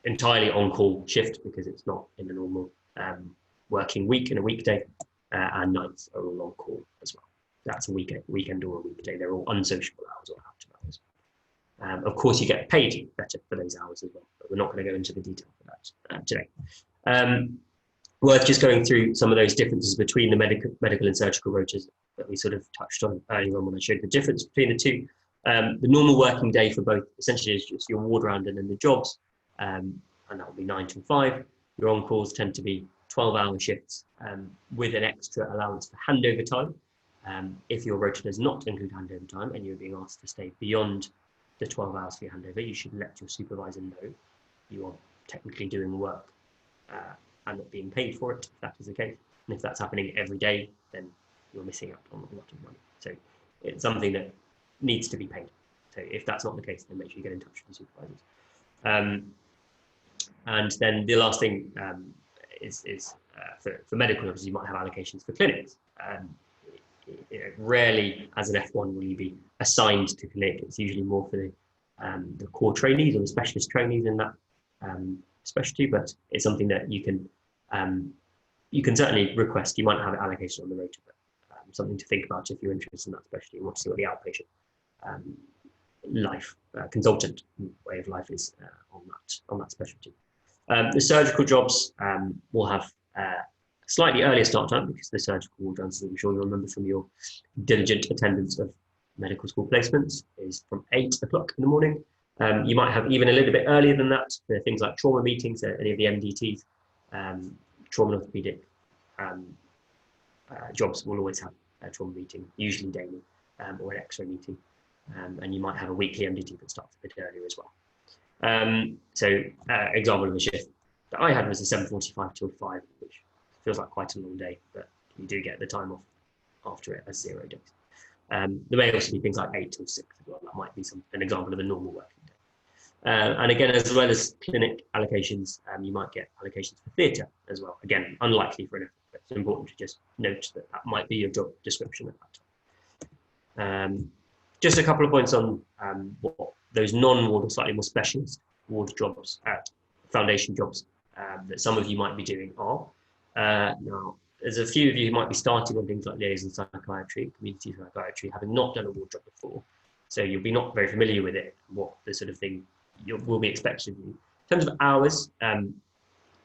entirely on-call shift, because it's not in the normal working week in a weekday, and nights are all on-call as well. That's a weekend or a weekday. They're all unsociable hours or out of hours. Of course, you get paid better for those hours as well, but we're not going to go into the detail for that today. Worth just going through some of those differences between the medical and surgical rotas that we sort of touched on earlier on when I showed the difference between the two. The normal working day for both essentially is just your ward round and then the jobs, and that will be 9 till 5. Your on-calls tend to be 12-hour shifts with an extra allowance for handover time. If your rota does not include handover time and you're being asked to stay beyond the 12 hours for your handover, you should let your supervisor know you are technically doing work and not being paid for it, if that is the case. And if that's happening every day, then you're missing out on a lot of money. So it's something that needs to be paid. So if that's not the case, then make sure you get in touch with the supervisors. And then the last thing is for medical jobs, you might have allocations for clinics. Rarely, as an F1, will you be assigned to clinic. It's usually more for the core trainees or the specialist trainees in that specialty. But it's something that you can certainly request. You might not have allocation on the rota, but something to think about if you're interested in that specialty and want to see what the outpatient life consultant way of life is on that specialty. The surgical jobs will have slightly earlier start time because the surgical ward runs, as I'm sure you'll remember from your diligent attendance of medical school placements, is from 8 o'clock in the morning. You might have even a little bit earlier than that for things like trauma meetings, any of the MDTs, trauma and orthopedic jobs will always have a trauma meeting, usually daily, or an X-ray meeting. And you might have a weekly MDT that starts a bit earlier as well. Example of a shift that I had was a 7:45 till 5, which feels like quite a long day, but you do get the time off after it as 0 days. There may also be things like 8 till 6 as well. That might be an example of a normal working day. And again, as well as clinic allocations, you might get allocations for theatre as well. Again, unlikely for an effort, but it's important to just note that that might be your job description at that time. Just a couple of points on what those non-ward or slightly more specialist ward jobs, foundation jobs that some of you might be doing are. Now, there's a few of you who might be starting on things like liaison psychiatry, community psychiatry, having not done a ward job before. So you'll be not very familiar with it, what the sort of thing will be expected of you. In terms of hours, the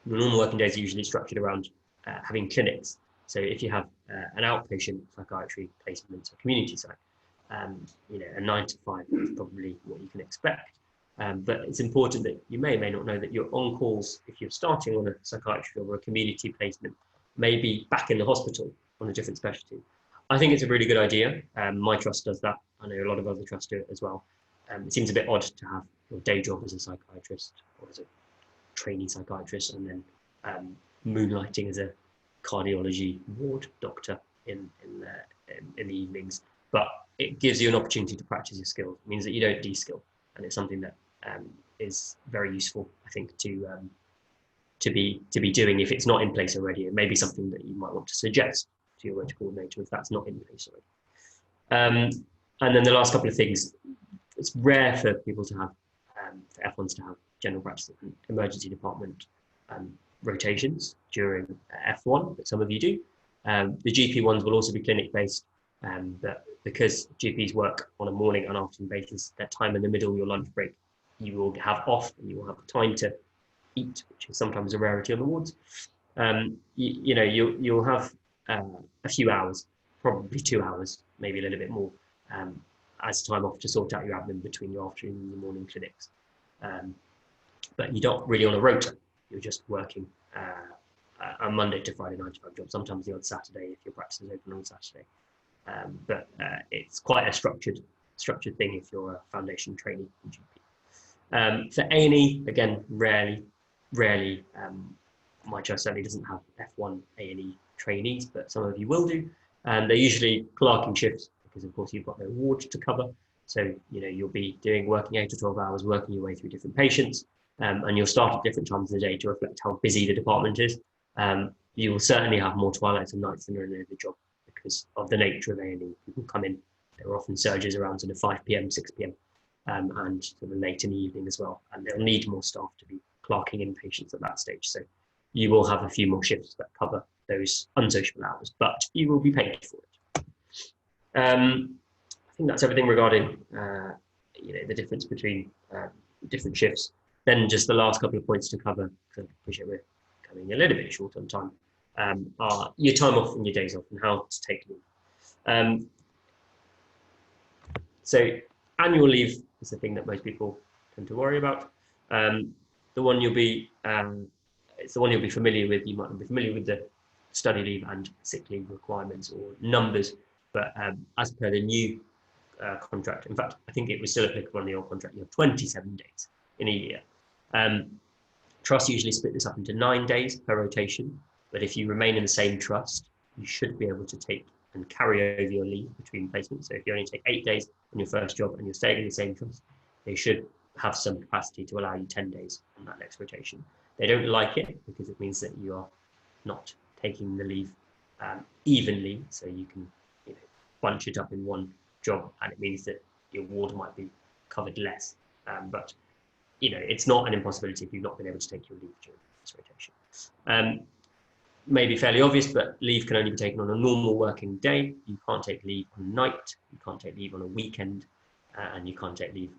normal working days are usually structured around having clinics. So if you have an outpatient psychiatry placement or community psych, a 9 to 5 is probably what you can expect. But it's important that you may or may not know that your on-calls, if you're starting on a psychiatry or a community placement, may be back in the hospital on a different specialty. I think it's a really good idea. My trust does that. I know a lot of other trusts do it as well. It seems a bit odd to have your day job as a psychiatrist or as a trainee psychiatrist and then moonlighting as a cardiology ward doctor in the evenings. But it gives you an opportunity to practice your skills. It means that you don't de-skill, and it's something that is very useful, I think, to be doing if it's not in place already. It may be something that you might want to suggest to your rota coordinator if that's not in place already. And then the last couple of things, it's rare for people to have, for F1s to have general practice and emergency department rotations during F1, but some of you do. The GP ones will also be clinic-based, but because GPs work on a morning and afternoon basis, that time in the middle of your lunch break, you will have off and you will have time to eat, which is sometimes a rarity on the wards. You'll have a few hours, probably 2 hours, maybe a little bit more, as time off to sort out your admin between your afternoon and your morning clinics. But you're not really on a rota, you're just working a Monday to Friday 9 to 5 job, sometimes the odd Saturday if your practice is open on Saturday. But it's quite a structured thing if you're a foundation trainee in GP. For A&E, again, rarely, my trust certainly doesn't have F1 A&E trainees, but some of you will do. They're usually clerking shifts because, of course, you've got their ward to cover. So, you'll be working 8 to 12 hours, working your way through different patients, and you'll start at different times of the day to reflect how busy the department is. You will certainly have more twilights and nights than are in the job because of the nature of A&E. People come in, there are often surges around sort of 5 p.m, 6 p.m, and sort of late in the evening as well. And they'll need more staff to be clerking in patients at that stage. So you will have a few more shifts that cover those unsociable hours, but you will be paid for it. I think that's everything regarding the difference between different shifts. Then just the last couple of points to cover, because I appreciate we're coming a little bit short on time, are your time off and your days off and how to take leave. So annual leave is the thing that most people tend to worry about. The one you'll be it's the one you'll be familiar with. You might not be familiar with the study leave and sick leave requirements or numbers, but as per the new contract, in fact, I think it was still applicable on the old contract, you have 27 days in a year. Trusts usually split this up into 9 days per rotation, but if you remain in the same trust, you should be able to take and carry over your leave between placements. So if you only take 8 days on your first job and you're staying in the same trust, they should have some capacity to allow you 10 days on that next rotation. They don't like it because it means that you are not taking the leave evenly, so you can bunch it up in one job, and it means that your ward might be covered less. But it's not an impossibility if you've not been able to take your leave during this rotation. Maybe fairly obvious, but leave can only be taken on a normal working day. You can't take leave on night, you can't take leave on a weekend, and you can't take leave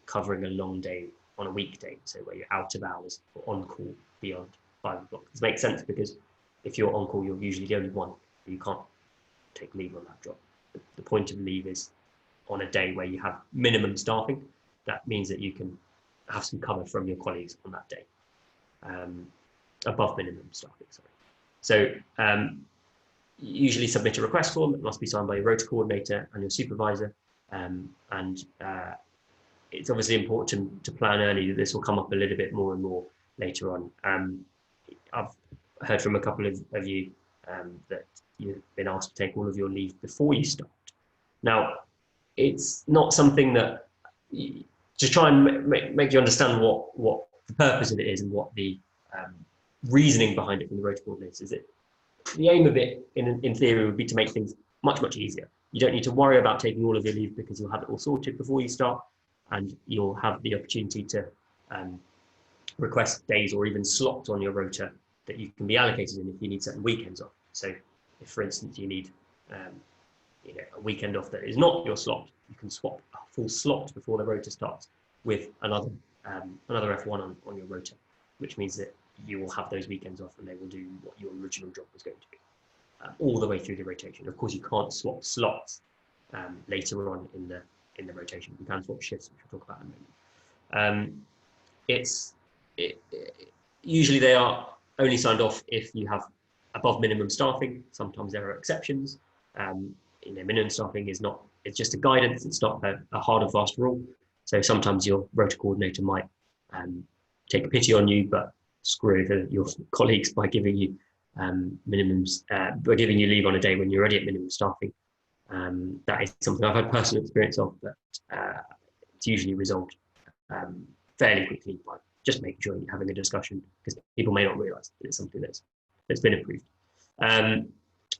covering a long day on a weekday, so where you're out of hours or on call beyond 5 o'clock. This makes sense because if you're on call, you're usually the only one. You can't take leave on that job. The point of leave is on a day where you have minimum staffing. That means that you can have some cover from your colleagues on that day, above minimum staffing, sorry. So usually submit a request form. It must be signed by your rota coordinator and your supervisor. And it's obviously important to plan early. This will come up a little bit more and more later on. I've heard from a couple of you that you've been asked to take all of your leave before you start. Now, it's not something that, to try and make you understand what the purpose of it is and what the reasoning behind it from the rota coordinators is. The aim of it, in theory, would be to make things much, much easier. You don't need to worry about taking all of your leave because you'll have it all sorted before you start, and you'll have the opportunity to request days or even slots on your rota that you can be allocated in if you need certain weekends off. So if, for instance, you need a weekend off that is not your slot, you can swap a full slot before the rota starts with another F1 on your rota, which means that you will have those weekends off and they will do what your original job was going to be all the way through the rotation. Of course, you can't swap slots later on in the rotation. You can swap shifts, which we'll talk about in a moment. Usually they are only signed off if you have above minimum staffing. Sometimes there are exceptions. Minimum staffing is not, it's just a guidance. It's not a hard and fast rule. So sometimes your rota coordinator might take a pity on you, but screw over your colleagues by giving you minimums, by giving you leave on a day when you're already at minimum staffing. That is something I've had personal experience of, but it's usually resolved fairly quickly by just making sure you're having a discussion, because people may not realise that it's something that's been approved.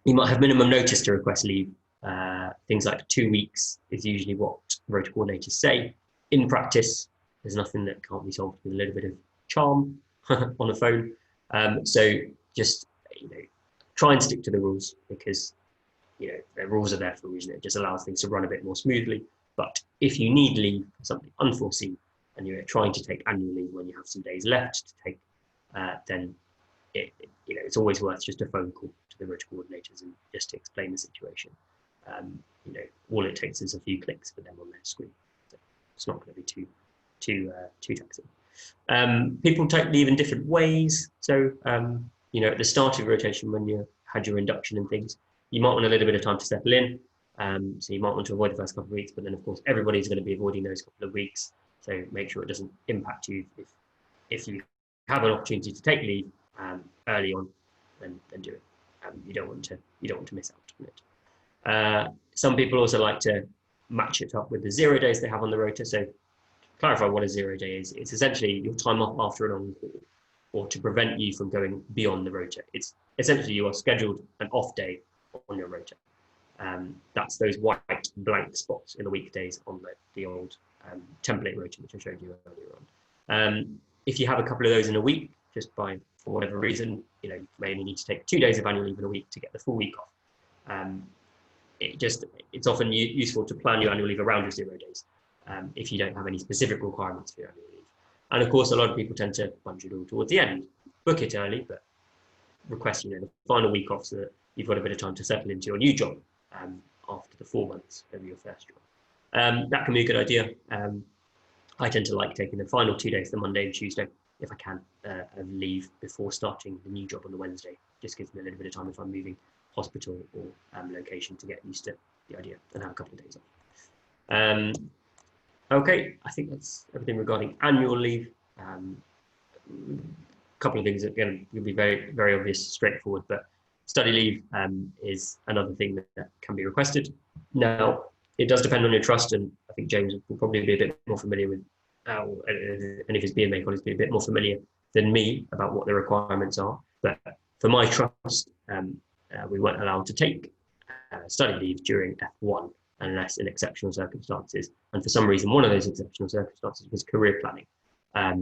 You might have minimum notice to request leave. Things like 2 weeks is usually what rota coordinators say. In practice, there's nothing that can't be solved with a little bit of charm on the phone. So just try and stick to the rules, because the rules are there for a reason. It just allows things to run a bit more smoothly. But if you need leave for something unforeseen and you're trying to take annual leave when you have some days left to take, then it's always worth just a phone call to the rota coordinators and just to explain the situation. All it takes is a few clicks for them on their screen. So it's not going to be too taxing. People take leave in different ways. So at the start of your rotation, when you had your induction and things, you might want a little bit of time to settle in. So you might want to avoid the first couple of weeks, but then of course everybody's going to be avoiding those couple of weeks. So make sure it doesn't impact you. If you have an opportunity to take leave early on, then do it. You don't want to miss out on it. Some people also like to match it up with the 0 days they have on the rota. So to clarify what a 0 day is, it's essentially your time off after an on-call, or to prevent you from going beyond the rota. It's essentially you are scheduled an off day on your rota. That's those white blank spots in the weekdays on the old template rota, which I showed you earlier on. If you have a couple of those in a week, just for whatever reason, you may only need to take 2 days of annual leave in a week to get the full week off. It's often useful to plan your annual leave around your 0 days if you don't have any specific requirements for your annual leave. And of course, a lot of people tend to bunch it all towards the end. Book it early, but request the final week off so that you've got a bit of time to settle into your new job after the 4 months of your first job. That can be a good idea. I tend to like taking the final 2 days, the Monday and Tuesday, if I can, of leave before starting the new job on the Wednesday. Just gives me a little bit of time if I'm moving hospital or location to get used to the idea and have a couple of days off. Okay, I think that's everything regarding annual leave. A couple of things that again will be very, very obvious, straightforward, but study leave is another thing that can be requested. Now, it does depend on your trust, and I think James will probably be a bit more familiar with, any of his BMA colleagues be a bit more familiar than me about what the requirements are. But for my trust, we weren't allowed to take study leave during F1 unless in exceptional circumstances. And for some reason, one of those exceptional circumstances was career planning. I've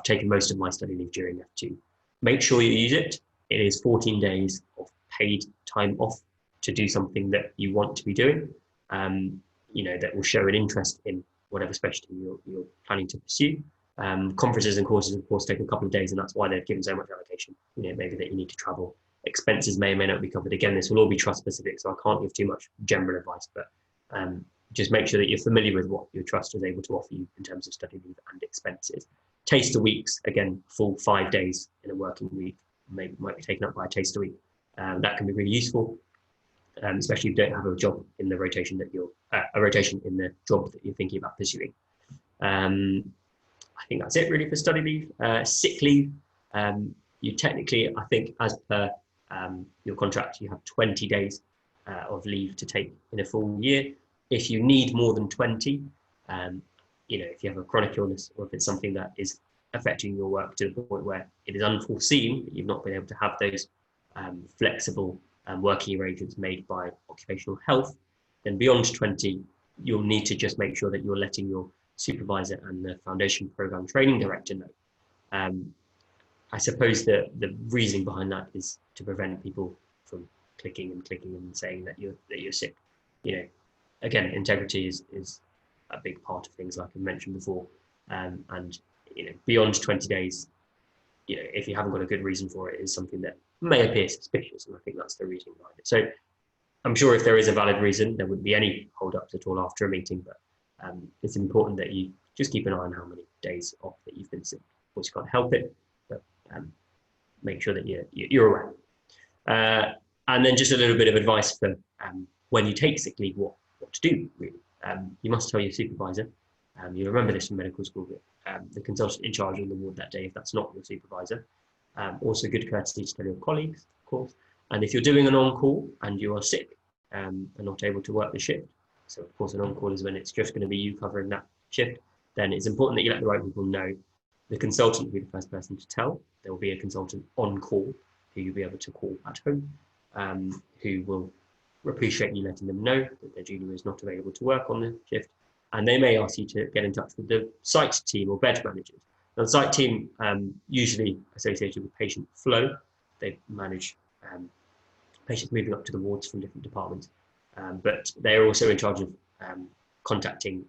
taken most of my study leave during F2. Make sure you use it. It is 14 days of paid time off to do something that you want to be doing, that will show an interest in whatever specialty you're planning to pursue. Conferences and courses, of course, take a couple of days, and that's why they've given so much allocation. Maybe that you need to travel. Expenses may or may not be covered. Again, this will all be trust specific, so I can't give too much general advice, but just make sure that you're familiar with what your trust is able to offer you in terms of study leave and expenses. Taster weeks, again, full 5 days in a working week might be taken up by a taster week. That can be really useful, especially if you don't have a job in the rotation that a rotation in the job that you're thinking about pursuing. I think that's it really for study leave. Sick leave, you technically, I think, as per your contract, you have 20 days of leave to take in a full year. If you need more than 20, if you have a chronic illness, or if it's something that is affecting your work to the point where it is unforeseen that you've not been able to have those flexible working arrangements made by Occupational Health, then beyond 20, you'll need to just make sure that you're letting your supervisor and the foundation program training director know. I suppose the reasoning behind that is to prevent people from clicking and saying that you're sick. Again, integrity is a big part of things, like I mentioned before. And beyond 20 days, if you haven't got a good reason for it, is something that may appear suspicious, and I think that's the reason behind it. So I'm sure if there is a valid reason, there wouldn't be any hold-ups at all after a meeting, but it's important that you just keep an eye on how many days off that you've been sick. Of course, you can't help it, but make sure that you're aware. And then just a little bit of advice for when you take sick leave, what to do, really. You must tell your supervisor. You remember this from medical school, that the consultant in charge on the ward that day, if that's not your supervisor. Also good courtesy to tell your colleagues, of course. And if you're doing an on-call and you are sick and not able to work the shift, so of course an on-call is when it's just going to be you covering that shift, then it's important that you let the right people know. The consultant will be the first person to tell. There will be a consultant on call who you'll be able to call at home, who will appreciate you letting them know that their junior is not available to work on the shift. And they may ask you to get in touch with the site team or bed managers. Now, the site team, usually associated with patient flow, they manage patients moving up to the wards from different departments. But they are also in charge of contacting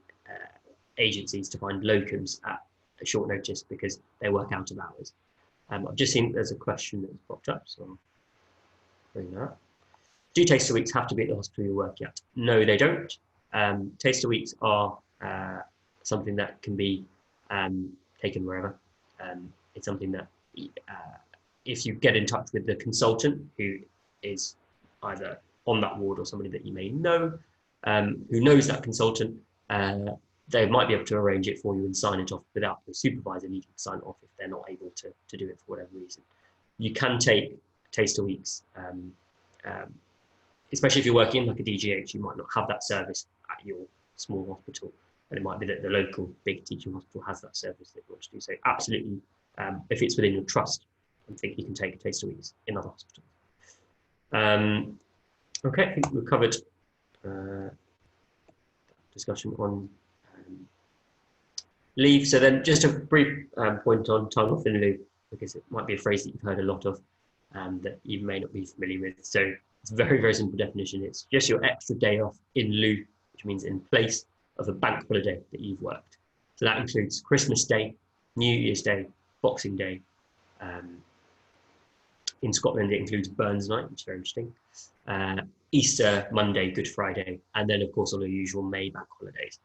agencies to find locums at a short notice because they work out of hours. I've just seen there's a question that's popped up, so I'll bring that up. Do taster weeks have to be at the hospital you work at? No, they don't. Taster weeks are something that can be taken wherever. It's something that if you get in touch with the consultant who is either on that ward or somebody that you may know, who knows that consultant, they might be able to arrange it for you and sign it off without the supervisor needing to sign it off if they're not able to do it for whatever reason. You can take taster weeks, especially if you're working like a DGH, you might not have that service at your small hospital, and it might be that the local big teaching hospital has that service that you want to do. So absolutely, if it's within your trust, I think you can take taster weeks in other hospitals. Okay, I think we've covered discussion on leave. So then just a brief point on time off in lieu, because it might be a phrase that you've heard a lot of that you may not be familiar with. So it's a very, very simple definition. It's just your extra day off in lieu, which means in place of a bank holiday that you've worked. So that includes Christmas Day, New Year's Day, Boxing Day. In Scotland, it includes Burns Night, which is very interesting. Easter, Monday, Good Friday, and then of course all the usual May bank holidays.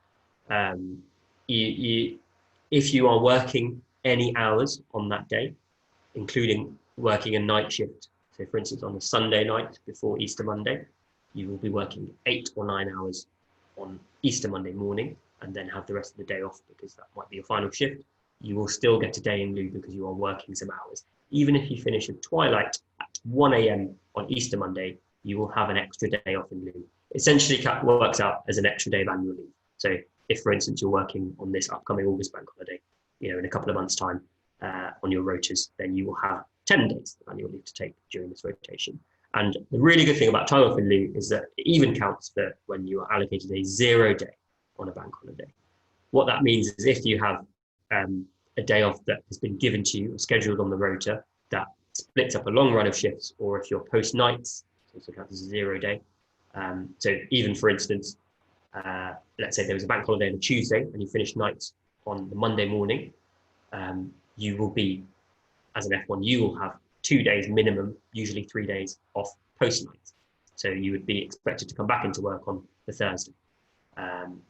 If you are working any hours on that day, including working a night shift, so for instance on a Sunday night before Easter Monday, you will be working 8 or 9 hours on Easter Monday morning and then have the rest of the day off because that might be your final shift. you will still get a day in lieu because you are working some hours. Even if you finish at twilight at 1 a.m. on Easter Monday, you will have an extra day off in lieu. Essentially works out as an extra day of annual leave. So if, for instance, you're working on this upcoming August bank holiday, in a couple of months' time on your rotas, then you will have 10 days of annual leave to take during this rotation. And the really good thing about time off in lieu is that it even counts for when you are allocated a 0 day on a bank holiday. What that means is if you have a day off that has been given to you or scheduled on the rota that splits up a long run of shifts, or if you're post nights, it also counts as a 0 day. So even, for instance, let's say there was a bank holiday on a Tuesday and you finish nights on the Monday morning, you will be, as an F1, you will have 2 days minimum, usually 3 days off post night. So you would be expected to come back into work on the Thursday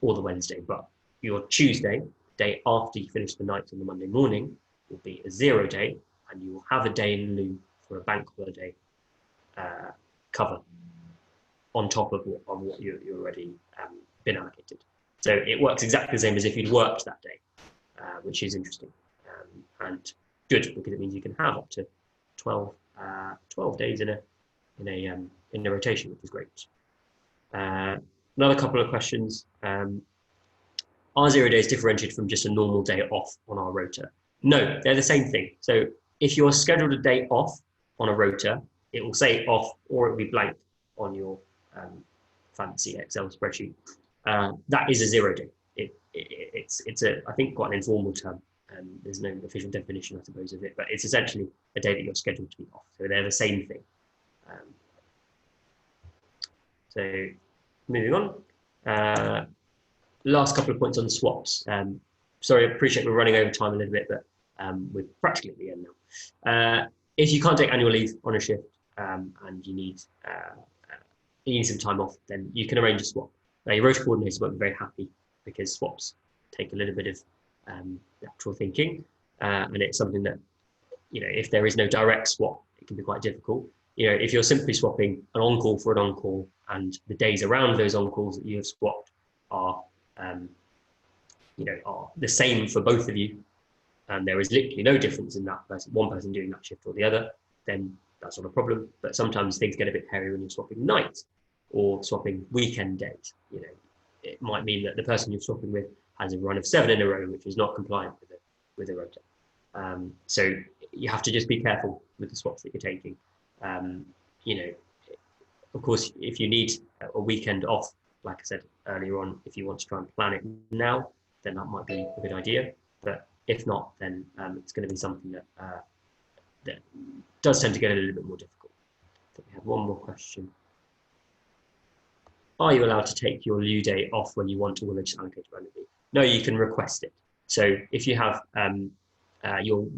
or the Wednesday, but your Tuesday, day after you finish the night on the Monday morning, will be a 0 day, and you will have a day in lieu for a bank holiday cover on top of what you already been allocated. So it works exactly the same as if you'd worked that day, which is interesting and good, because it means you can have up to 12 days in a rotation, which is great. Another couple of questions. Are 0 days differentiated from just a normal day off on our rota? No, they're the same thing. So if you're scheduled a day off on a rota, it will say off, or it will be blank on your fancy Excel spreadsheet. That is a 0 day. It's I think quite an informal term. There's no official definition, I suppose, of it, but it's essentially a day that you're scheduled to be off. So they're the same thing. So moving on. Last couple of points on swaps. Sorry, I appreciate we're running over time a little bit, but we're practically at the end now. If you can't take annual leave on a shift and you need some time off, then you can arrange a swap. Now, your rota coordinators won't be very happy because swaps take a little bit of lateral thinking, and it's something that, if there is no direct swap, it can be quite difficult. If you're simply swapping an on-call for an on-call, and the days around those on-calls that you have swapped are the same for both of you, and there is literally no difference in that person, one person doing that shift or the other, then that's not a problem. But sometimes things get a bit hairy when you're swapping nights or swapping weekend days. It might mean that the person you're swapping with has a run of 7 in a row, which is not compliant with the rota. So you have to just be careful with the swaps that you're taking. Of course, if you need a weekend off, like I said earlier on, if you want to try and plan it now, then that might be a good idea. But if not, then it's going to be something that does tend to get a little bit more difficult. I think we have one more question. Are you allowed to take your lieu day off when you want to, or just allocate randomly? No, you can request it. So if you have your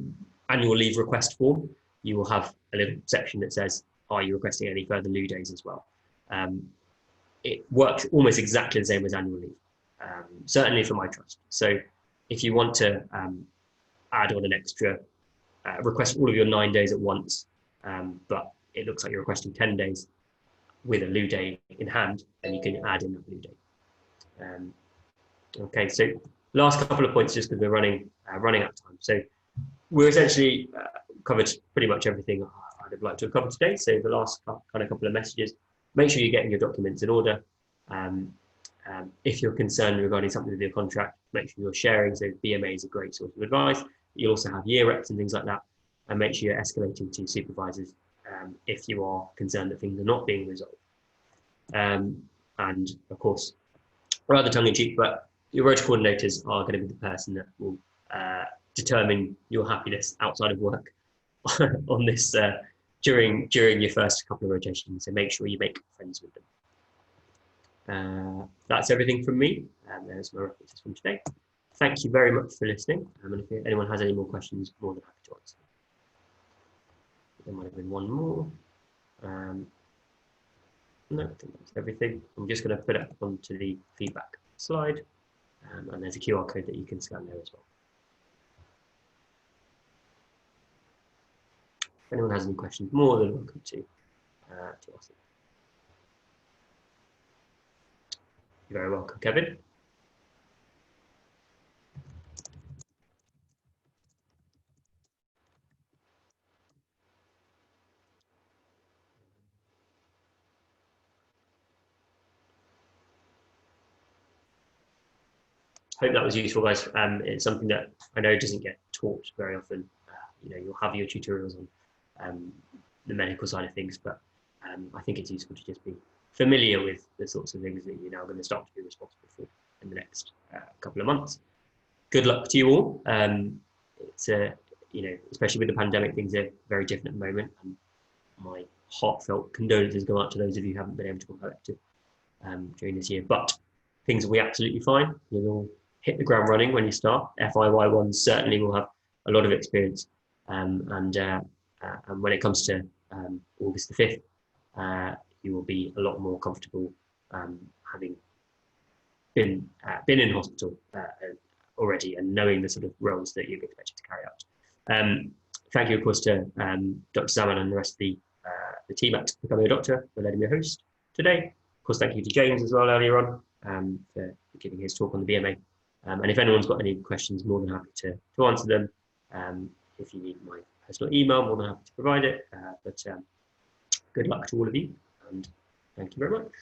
annual leave request form, you will have a little section that says, are you requesting any further lieu days as well? It works almost exactly the same as annual leave, certainly for my trust. So if you want to add on an extra, request all of your 9 days at once, but it looks like you're requesting 10 days with a lieu day in hand, then you can add in that lieu day. Okay, so last couple of points, just because we're running out of time. So we're essentially covered pretty much everything I'd have liked to have covered today. So the last couple of messages: make sure you're getting your documents in order. If you're concerned regarding something with your contract, make sure you're sharing. So BMA is a great source of advice. You'll also have year reps and things like that, and make sure you're escalating to supervisors if you are concerned that things are not being resolved. And of course, rather tongue-in-cheek, but your rota coordinators are going to be the person that will determine your happiness outside of work on this during your first couple of rotations. So make sure you make friends with them. That's everything from me. There's my references from today. Thank you very much for listening. And if anyone has any more questions, more than happy to answer. There might have been one more. No, I think that's everything. I'm just going to put it up onto the feedback slide. And there's a QR code that you can scan there as well. If anyone has any questions, more than welcome to ask them. You're very welcome, Kevin. hope that was useful, guys. It's something that I know doesn't get taught very often. You'll have your tutorials on the medical side of things, but I think it's useful to just be familiar with the sorts of things that you're now going to start to be responsible for in the next couple of months. Good luck to you all. It's especially with the pandemic, things are very different at the moment, and my heartfelt condolences go out to those of you who haven't been able to come elective during this year. But things will be absolutely fine. You'll all hit the ground running when you start. FIY1s certainly will have a lot of experience, and when it comes to August the 5th, you will be a lot more comfortable having been in hospital already and knowing the sort of roles that you're expected to carry out. Thank you, of course, to Dr. Zaman and the rest of the team at Becoming a Doctor for letting me host today. Of course, thank you to James as well earlier on for giving his talk on the BMA. And if anyone's got any questions, more than happy to answer them. If you need my personal email, more than happy to provide it. But good luck to all of you, and thank you very much.